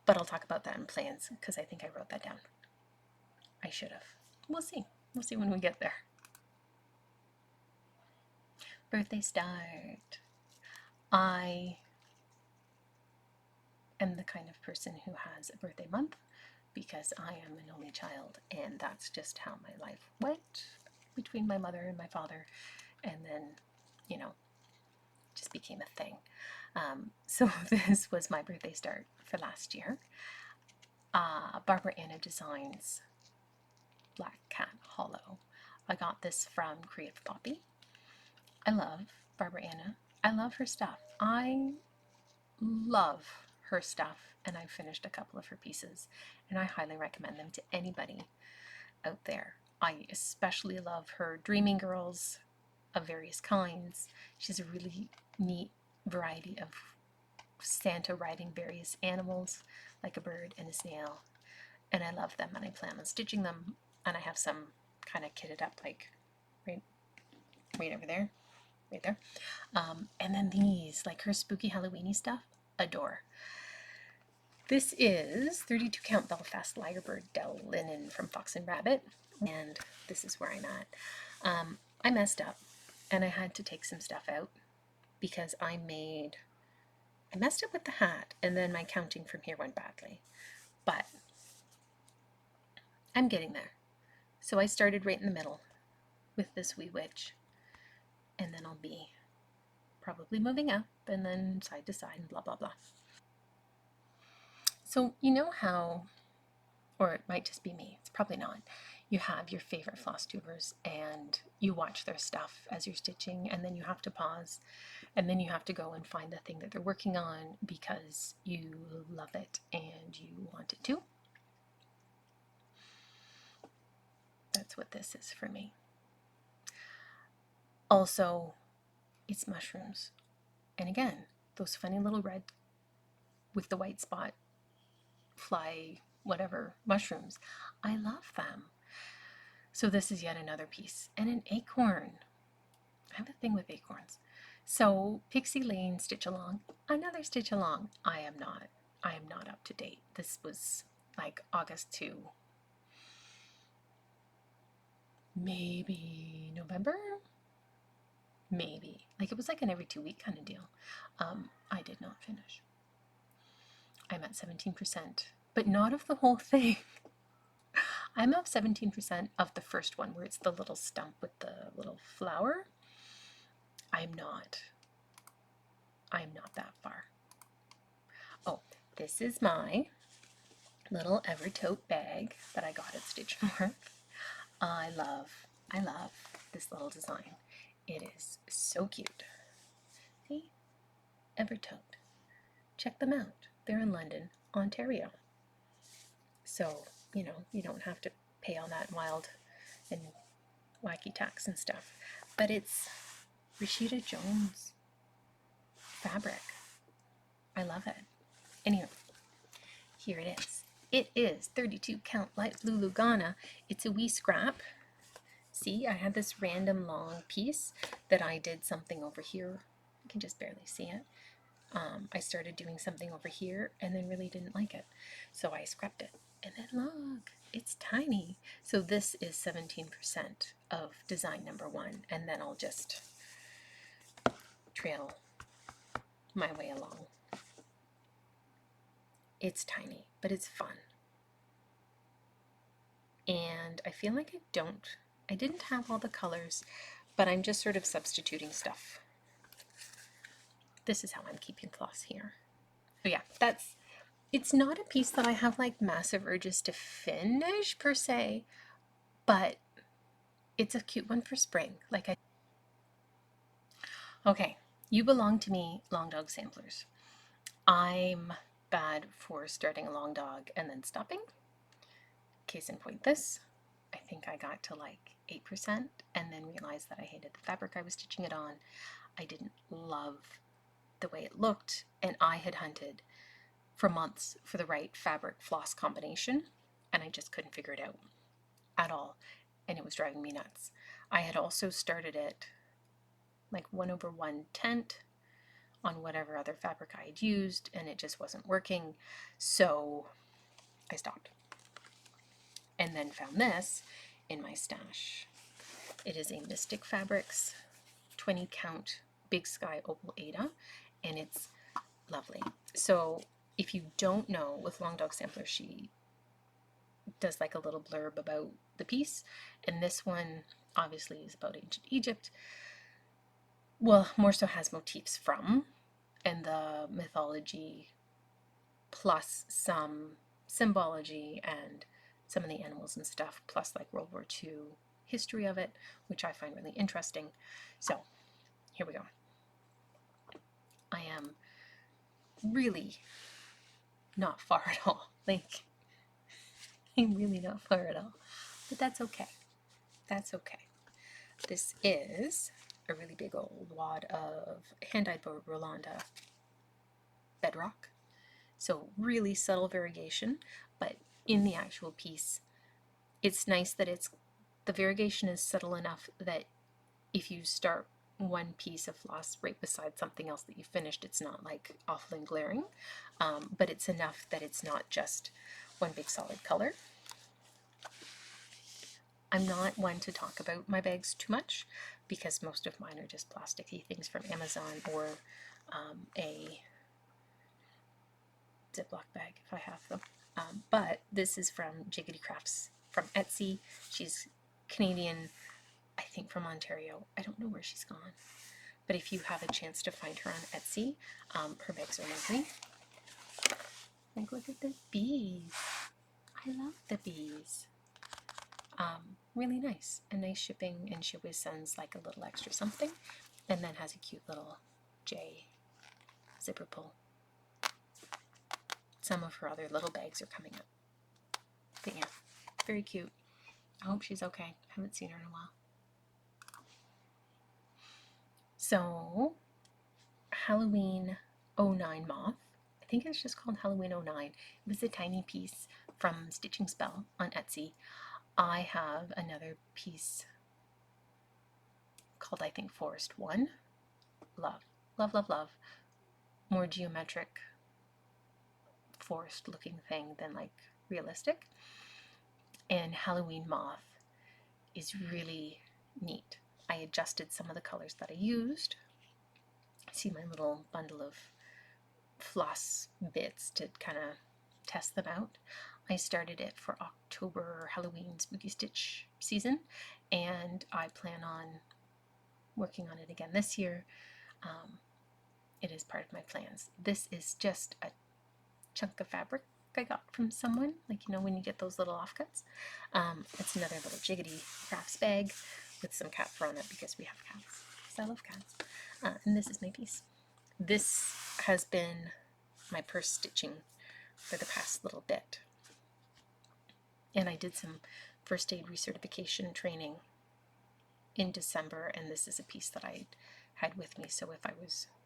but I'll talk about that in plans because I think I wrote that down. I should have. We'll see. We'll see when we get there. Birthday start. I am the kind of person who has a birthday month because I am an only child, and that's just how my life went between my mother and my father, and then, you know, just became a thing. So this was my birthday start for last year. Barbara Anna Designs Black Cat Hollow. I got this from Creative Poppy. I love Barbara Anna. I love her stuff. I love her stuff, and I've finished a couple of her pieces, and I highly recommend them to anybody out there. I especially love her Dreaming Girls of various kinds. She has a really neat variety of Santa riding various animals, like a bird and a snail. And I love them, and I plan on stitching them. And I have some kind of kitted up, like right over there, right there. And then these, like her spooky Halloweeny stuff, adore. This is 32 count Belfast Lyrebird Dell linen from Fox and Rabbit, and this is where I'm at. I messed up, and I had to take some stuff out because I messed up with the hat, and then my counting from here went badly. But I'm getting there. So I started right in the middle with this wee witch, and then I'll be probably moving up and then side to side and blah blah blah. So you know how, or it might just be me, it's probably not, you have your favorite Flosstubers and you watch their stuff as you're stitching, and then you have to pause, and then you have to go and find the thing that they're working on because you love it and you want it too. That's what this is for me. Also, it's mushrooms. And again, those funny little red with the white spot fly whatever mushrooms. I love them. So this is yet another piece. And an acorn. I have a thing with acorns. So Pixie Lane stitch along, another stitch along. I am not up to date. This was like August to maybe November? Maybe. Like it was like an every 2 week kind of deal. I did not finish. I'm at 17%, but not of the whole thing. I'm up 17% of the first one where it's the little stump with the little flower. I'm not that far. Oh, this is my little Evertote bag that I got at Stitch North. I love this little design. It is so cute. See? Evertote. Check them out. They're in London, Ontario. So, you know, you don't have to pay all that wild and wacky tax and stuff. But it's Rashida Jones fabric. I love it. Anyway, here it is. It is 32 count light blue Lugana. It's a wee scrap. See, I had this random long piece that I did something over here. You can just barely see it. I started doing something over here and then really didn't like it. So I scrapped it. And then look, it's tiny. So this is 17% of design number 1. And then I'll just trail my way along. It's tiny, but it's fun. And I feel like I didn't have all the colors, but I'm just sort of substituting stuff. This is how I'm keeping floss here. So yeah, it's not a piece that I have like massive urges to finish per se, but it's a cute one for spring. Okay, you belong to me, long dog samplers. I'm bad for starting a long dog and then stopping. Case in point, this. I think I got to like 8% and then realized that I hated the fabric I was stitching it on. I didn't love the way it looked, and I had hunted for months for the right fabric floss combination, and I just couldn't figure it out at all, and it was driving me nuts. I had also started it like 1/1 tent on whatever other fabric I had used, and it just wasn't working, so I stopped. And then found this in my stash. It is a Mystic Fabrics 20 count Big Sky Opal Ada, and it's lovely. So if you don't know, with Long Dog Sampler, she does like a little blurb about the piece, and this one obviously is about ancient Egypt. Well, more so has motifs from, and the mythology plus some symbology and some of the animals and stuff, plus like World War II history of it, which I find really interesting. So here we go. I am really not far at all. Like, I'm really not far at all. But that's okay. That's okay. This is a really big old wad of hand-dyed Rolanda bedrock. So really subtle variegation, but in the actual piece, it's nice that the variegation is subtle enough that if you start one piece of floss right beside something else that you finished, it's not like awful and glaring, but it's enough that it's not just one big solid color. I'm not one to talk about my bags too much because most of mine are just plasticky things from Amazon or a Ziploc bag if I have them. But this is from Jiggity Crafts from Etsy. She's Canadian, I think from Ontario. I don't know where she's gone. But if you have a chance to find her on Etsy, her bags are lovely. Like, look at the bees. I love the bees. Really nice. A nice shipping, and she always sends like a little extra something, and then has a cute little J zipper pull. Some of her other little bags are coming up. But yeah, very cute. I hope she's okay. Haven't seen her in a while. So, Halloween 09 moth. I think it's just called Halloween 09. It was a tiny piece from Stitching Spell on Etsy. I have another piece called, I think, Forest 1. Love, love, love, love. More geometric forest looking thing than like realistic. And Halloween moth is really neat. I adjusted some of the colors that I used. See my little bundle of floss bits to kind of test them out. I started it for October Halloween Spooky Stitch season, and I plan on working on it again this year. It is part of my plans. This is just a chunk of fabric I got from someone, like, you know, when you get those little offcuts. It's another little Jiggity Crafts bag with some cat fur on it because we have cats, because I love cats. And this is my piece. This has been my purse stitching for the past little bit. And I did some first aid recertification training in December, and this is a piece that I had with me, so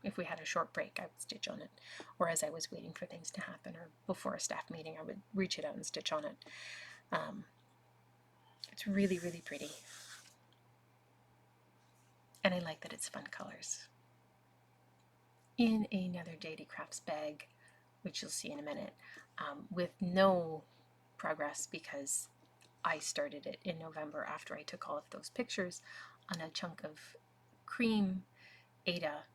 if we had a short break, I would stitch on it, or as I was waiting for things to happen, or before a staff meeting, I would reach it out and stitch on it. It's really, really pretty, and I like that it's fun colors. In another Jiggity Crafts bag, which you'll see in a minute, with no progress because I started it in November after I took all of those pictures on a chunk of cream. Ada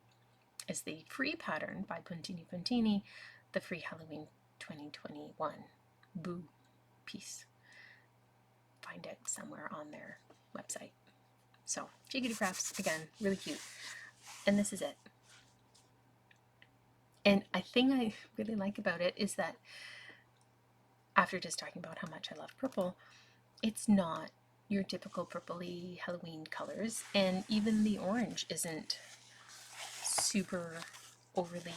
is the free pattern by Puntini Puntini, the free Halloween 2021 Boo piece. Find it somewhere on their website. So, Jiggity Crafts, again, really cute. And this is it. And a thing I really like about it is that after just talking about how much I love purple, it's not your typical purpley Halloween colors, and even the orange isn't super overly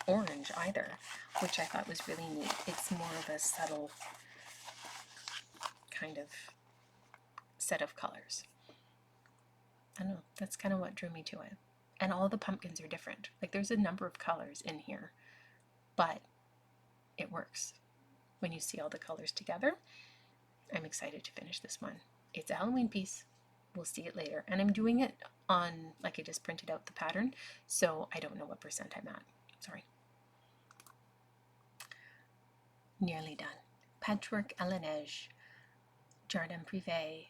orange either, which I thought was really neat. It's more of a subtle kind of set of colors. I don't know, that's kind of what drew me to it. And all the pumpkins are different. Like, there's a number of colors in here, but it works when you see all the colors together. I'm excited to finish this one. It's a Halloween piece. We'll see it later. And I'm doing it on, like, I just printed out the pattern, so I don't know what percent I'm at. Sorry. Nearly done. Patchwork à la neige, Jardin Privé.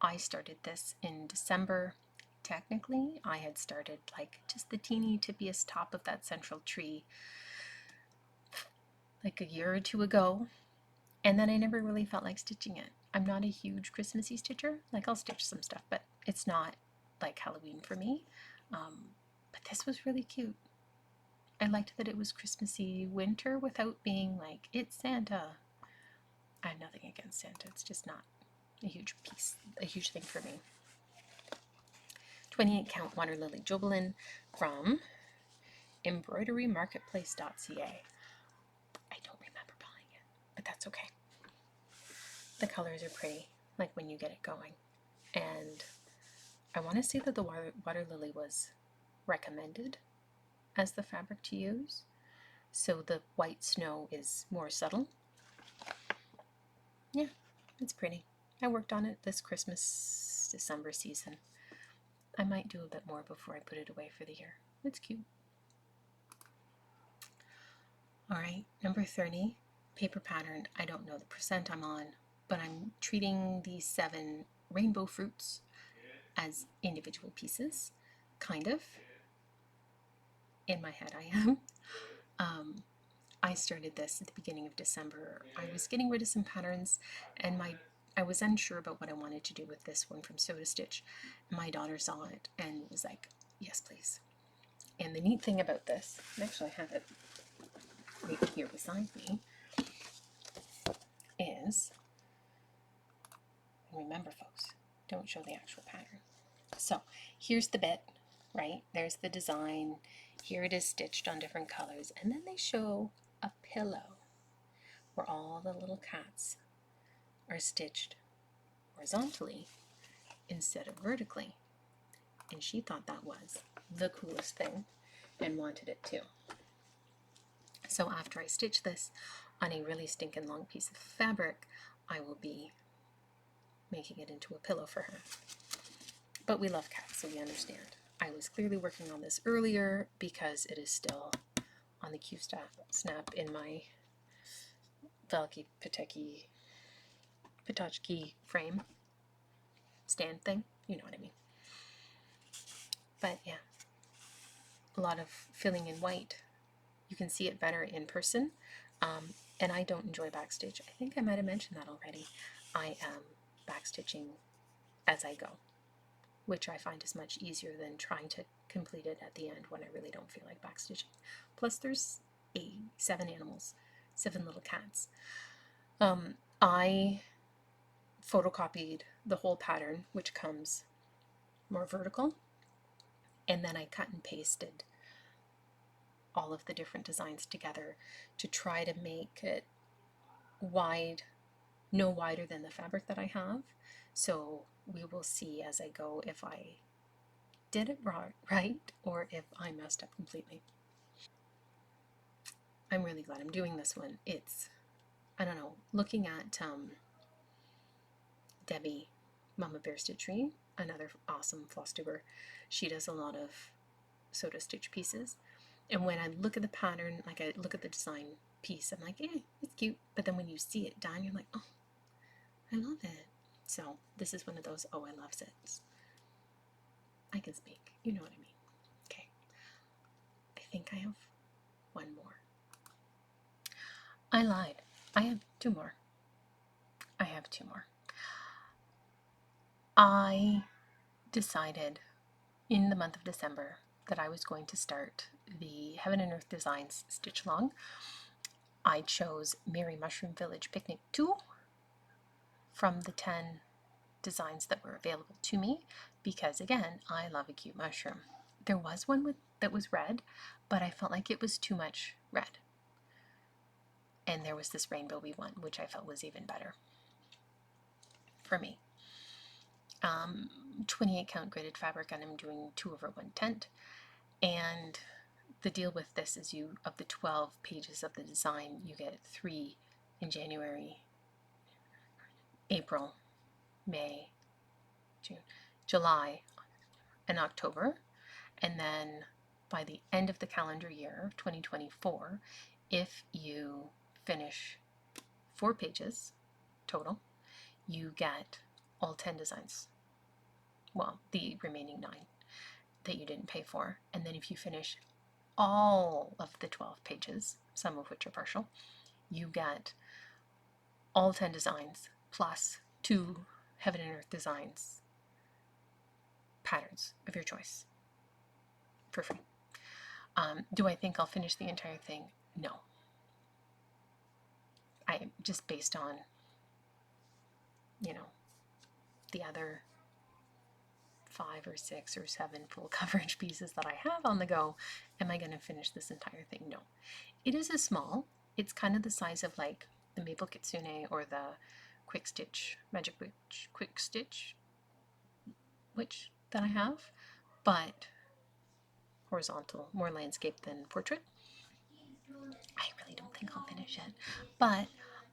I started this in December. Technically, I had started like just the teeny tippiest top of that central tree like a year or two ago, and then I never really felt like stitching it. I'm not a huge Christmassy stitcher. Like, I'll stitch some stuff, but it's not like Halloween for me. But this was really cute. I liked that it was Christmassy winter without being like, it's Santa. I have nothing against Santa. It's just not a huge piece, a huge thing for me. 28 count water lily Jobelin from embroiderymarketplace.ca. I don't remember buying it, but that's okay. The colors are pretty, like when you get it going. And I want to say that the water lily was recommended as the fabric to use. so the white snow is more subtle. Yeah, it's pretty. I worked on it this Christmas, December season. I might do a bit more before I put it away for the year. It's cute. Alright, number 30, paper pattern. I don't know the percent I'm on, but I'm treating these 7 rainbow fruits as individual pieces, kind of. In my head, I am. I started this at the beginning of December. I was getting rid of some patterns, and I was unsure about what I wanted to do with this one from Soda Stitch. My daughter saw it and was like, yes, please. And the neat thing about this, and actually I have it right here beside me, is, and remember folks, don't show the actual pattern. So here's the bit, right? There's the design. Here it is stitched on different colors. And then they show a pillow where all the little cats are stitched horizontally instead of vertically. And she thought that was the coolest thing and wanted it too. So after I stitch this on a really stinking long piece of fabric, I will be making it into a pillow for her. But we love cats, so we understand. I was clearly working on this earlier because it is still on the Q snap in my Velki Patachki frame stand thing. You know what I mean. But yeah, a lot of filling in white. You can see it better in person. And I don't enjoy backstitch. I think I might have mentioned that already. I am backstitching as I go, which I find is much easier than trying to complete it at the end when I really don't feel like backstitching. Plus there's 7 animals, 7 little cats. I photocopied the whole pattern, which comes more vertical, and then I cut and pasted all of the different designs together to try to make it wide, no wider than the fabric that I have. So we will see as I go if I did it right or if I messed up completely. I'm really glad I'm doing this one. It's, I don't know, looking at Debbie, Mama Bear Stitchery, another awesome Flosstuber. She does a lot of Soda Stitch pieces. And when I look at the pattern, like I look at the design piece, I'm like, eh, it's cute. But then when you see it done, you're like, oh, I love it. So this is one of those, oh, I love it. I can speak. You know what I mean. Okay. I think I have one more. I lied. I have 2 more. I have 2 more. I decided in the month of December that I was going to start the Heaven and Earth Designs Stitch Along. I chose Merry Mushroom Village Picnic 2 from the 10 designs that were available to me because, again, I love a cute mushroom. There was one that was red, but I felt like it was too much red. And there was this rainbowy one, which I felt was even better for me. 28 count gridded fabric, and I'm doing 2/1/10. And the deal with this is you, of the 12 pages of the design, you get 3 in January, April, May, June, July, and October. And then by the end of the calendar year, 2024, if you finish 4 pages total, you get all 10 designs. Well, the remaining 9 that you didn't pay for. And then if you finish all of the 12 pages, some of which are partial, you get all 10 designs plus 2 Heaven and Earth Designs patterns of your choice for free. Do I think I'll finish the entire thing? No. I just based on, the other 5 or 6 or 7 full coverage pieces that I have on the go, am I going to finish this entire thing? No. It is a small, it's kind of the size of like the Maple Kitsune or the Quick Stitch, Magic Witch, Quick Stitch Witch that I have, but horizontal, more landscape than portrait. I really don't think I'll finish it. But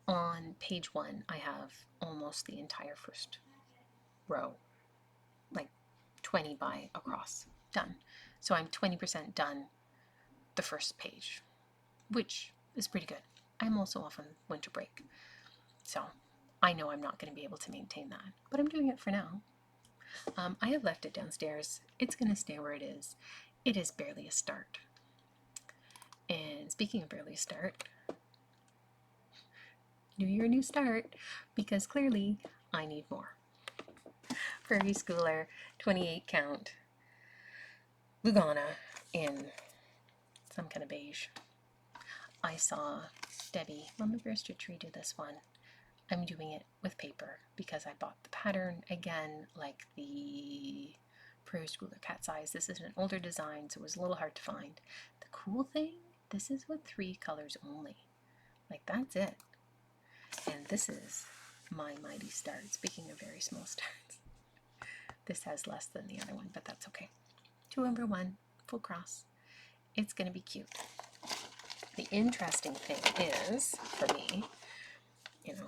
on page 1, I have almost the entire first row, like 20 by across, done. So I'm 20% done the first page, which is pretty good. I'm also off on winter break, so I know I'm not going to be able to maintain that, but I'm doing it for now. I have left it downstairs. It's going to stay where it is. It is barely a start. And speaking of barely a start, New Year, new start, because clearly I need more. Prairie Schooler, 28 count, Lugana in some kind of beige. I saw Debbie, Mama Bear's Tree, do this one. I'm doing it with paper because I bought the pattern again, like the Prairie Schooler cat size. This is an older design, so it was a little hard to find. The cool thing, this is with 3 colors only. Like, that's it. And this is my mighty start. Speaking of very small starts, this has less than the other one, but that's okay. 2/1, full cross. It's going to be cute. The interesting thing is, for me,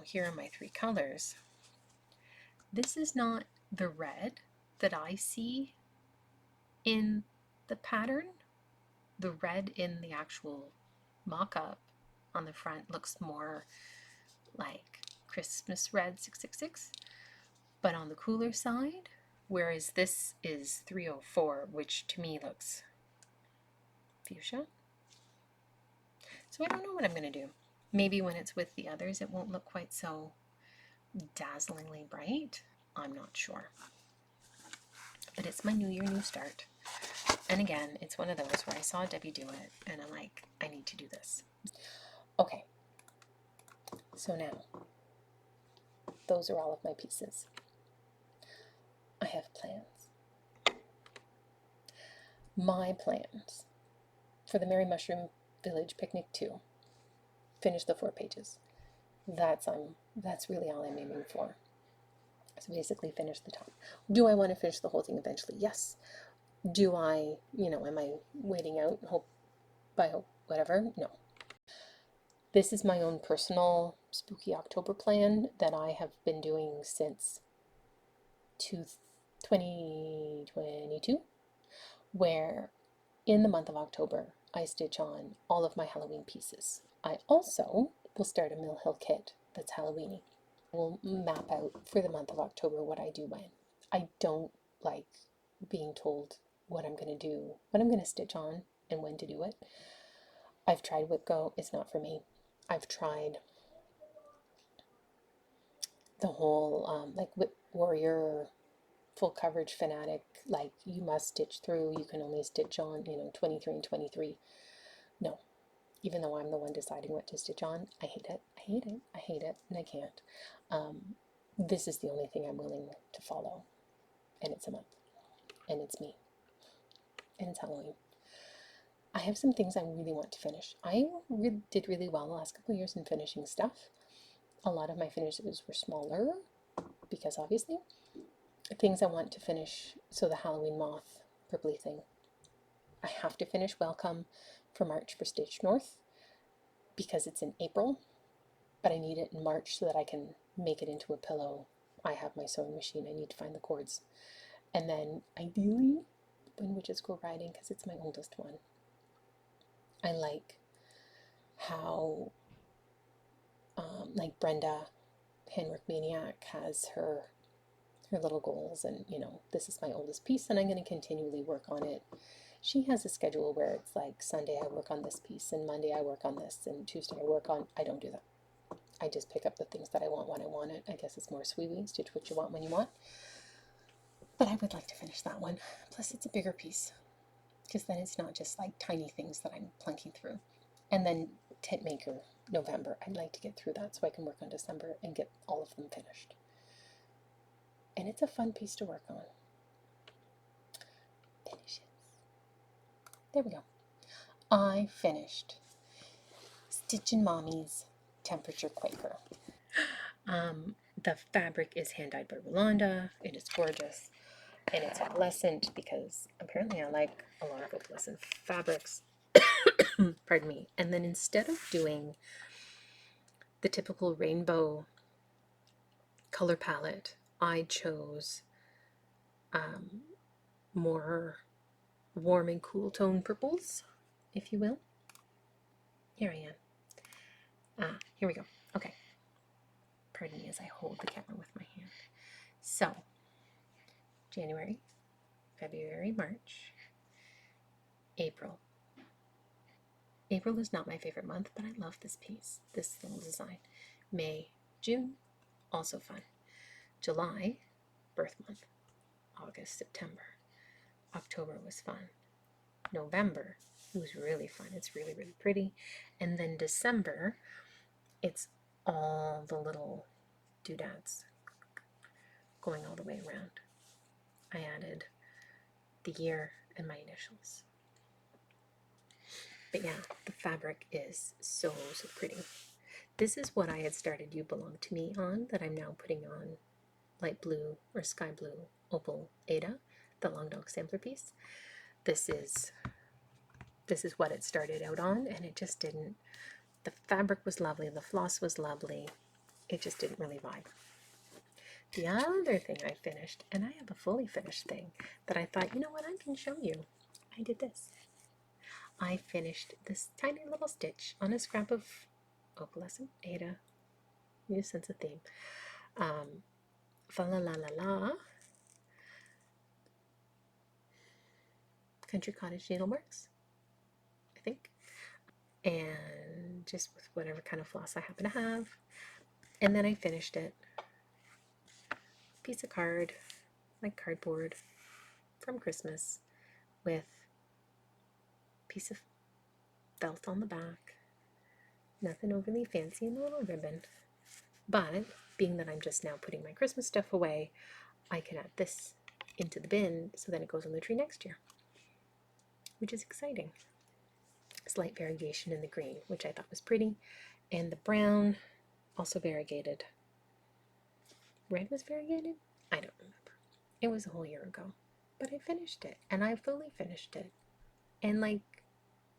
here are my 3 colors. This is not the red that I see in the pattern. The red in the actual mock-up on the front looks more like Christmas red 666, but on the cooler side, whereas this is 304, which to me looks fuchsia. So I don't know what I'm going to do. Maybe when it's with the others, it won't look quite so dazzlingly bright. I'm not sure. But it's my New Year, new start. And again, it's one of those where I saw Debbie do it, and I'm like, I need to do this. Okay. So now, those are all of my pieces. I have plans. My plans for the Merry Mushroom Village Picnic 2. Finish the 4 pages. That's really all I'm aiming for. So basically finish the top. Do I want to finish the whole thing eventually? Yes. Do I, am I waiting out, whatever? No. This is my own personal spooky October plan that I have been doing since 2022, where in the month of October, I stitch on all of my Halloween pieces. I also will start a Mill Hill kit that's Halloweeny. We'll map out for the month of October what I do when. I don't like being told what I'm going to do, what I'm going to stitch on, and when to do it. I've tried WIP Go, it's not for me. I've tried the whole WIP Warrior, full coverage fanatic, like you must stitch through, you can only stitch on 23 and 23. No, even though I'm the one deciding what to stitch on, I hate it, I hate it, I hate it, and I can't. This is the only thing I'm willing to follow, and it's a month, and it's me, and it's Halloween. I have some things I really want to finish. I did really well the last couple of years in finishing stuff. A lot of my finishes were smaller, because obviously, things I want to finish. So the Halloween moth purpley thing, I have to finish Welcome for March for Stitch North, because it's in April, but I need it in March so that I can make it into a pillow. I have my sewing machine, I need to find the cords. And then ideally, When Witches Go Riding, because it's my oldest one. I like how, like Brenda, Handwork Maniac, has her little goals, and this is my oldest piece, and I'm going to continually work on it. She has a schedule where it's like Sunday I work on this piece, and Monday I work on this, and Tuesday I work on. I don't do that. I just pick up the things that I want when I want it. I guess it's more sweet, stitch what you want when you want. But I would like to finish that one. Plus, it's a bigger piece, because then it's not just like tiny things that I'm plunking through. And then Tent Maker November, I'd like to get through that so I can work on December and get all of them finished. And it's a fun piece to work on. Finishes. There we go. I finished Stitchin' Mommy's Temperature Quaker. The fabric is hand-dyed by Rolanda. It is gorgeous. And it's opalescent, because apparently I like a lot of opalescent fabrics. Pardon me. And then instead of doing the typical rainbow color palette, I chose more warm and cool tone purples, if you will. Here I am. Here we go. Okay. Pardon me as I hold the camera with my hand. So, January, February, March, April. April is not my favorite month, but I love this piece, this little design. May, June, also fun. July, birth month. August, September. October was fun. November, it was really fun. It's really, really pretty. And then December, it's all the little doodads going all the way around. I added the year and my initials. But yeah, the fabric is so, so pretty. This is what I had started You Belong to Me on, that I'm now putting on light blue or sky blue Opal Ada, the Long Dog sampler piece. This is what it started out on, and it just didn't. The fabric was lovely, the floss was lovely. It just didn't really vibe. The other thing I finished, and I have a fully finished thing that I thought, you know what, I can show you. I did this. I finished this tiny little stitch on a scrap of Opalescent Ada. You sense a theme. Fa la la la la. Country Cottage Needleworks, I think. And just with whatever kind of floss I happen to have. And then I finished it. Piece of card, like cardboard from Christmas, with a piece of felt on the back. Nothing overly fancy, and a little ribbon. But being that I'm just now putting my Christmas stuff away, I can add this into the bin so then it goes on the tree next year, which is exciting. Slight variegation in the green, which I thought was pretty, and the brown also variegated. Red was variegated? I don't remember. It was a whole year ago, but I finished it, and I fully finished it, and like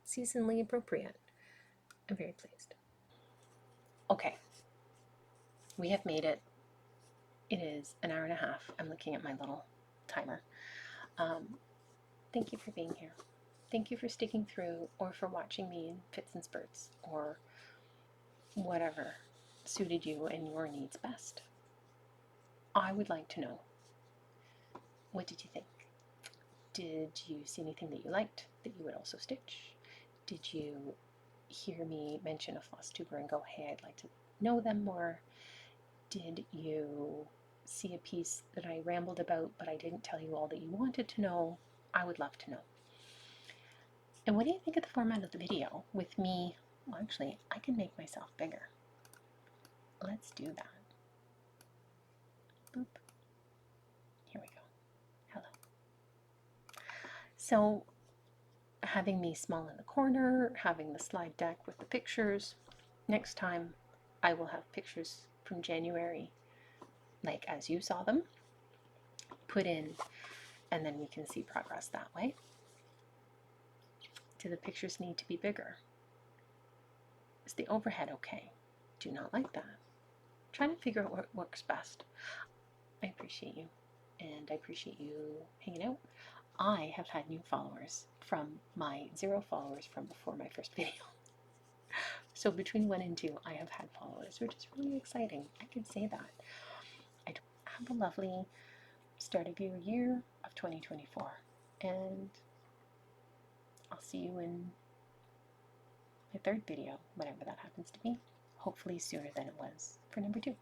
seasonally appropriate. I'm very pleased. Okay, we have made it. It is an hour and a half. I'm looking at my little timer. Thank you for being here. Thank you for sticking through, or for watching me in fits and spurts, or whatever suited you and your needs best. I would like to know, what did you think? Did you see anything that you liked that you would also stitch? Did you hear me mention a Flosstuber and go, hey, I'd like to know them more? Did you see a piece that I rambled about but I didn't tell you all that you wanted to know? I would love to know. And what do you think of the format of the video with me? Well, actually, I can make myself bigger. Let's do that. Boop. Here we go. Hello. So, having me small in the corner, having the slide deck with the pictures. Next time, I will have pictures from January, like as you saw them, put in, and then we can see progress that way. Do the pictures need to be bigger? Is the overhead okay? Do not like that. Trying to figure out what works best. I appreciate you, and I appreciate you hanging out. I have had new followers from my 0 followers from before my first video. So between 1 and 2, I have had followers, which is really exciting. I can say that. I have a lovely start of your year of 2024, and I'll see you in my 3rd video, whatever that happens to be, hopefully sooner than it was for number 2.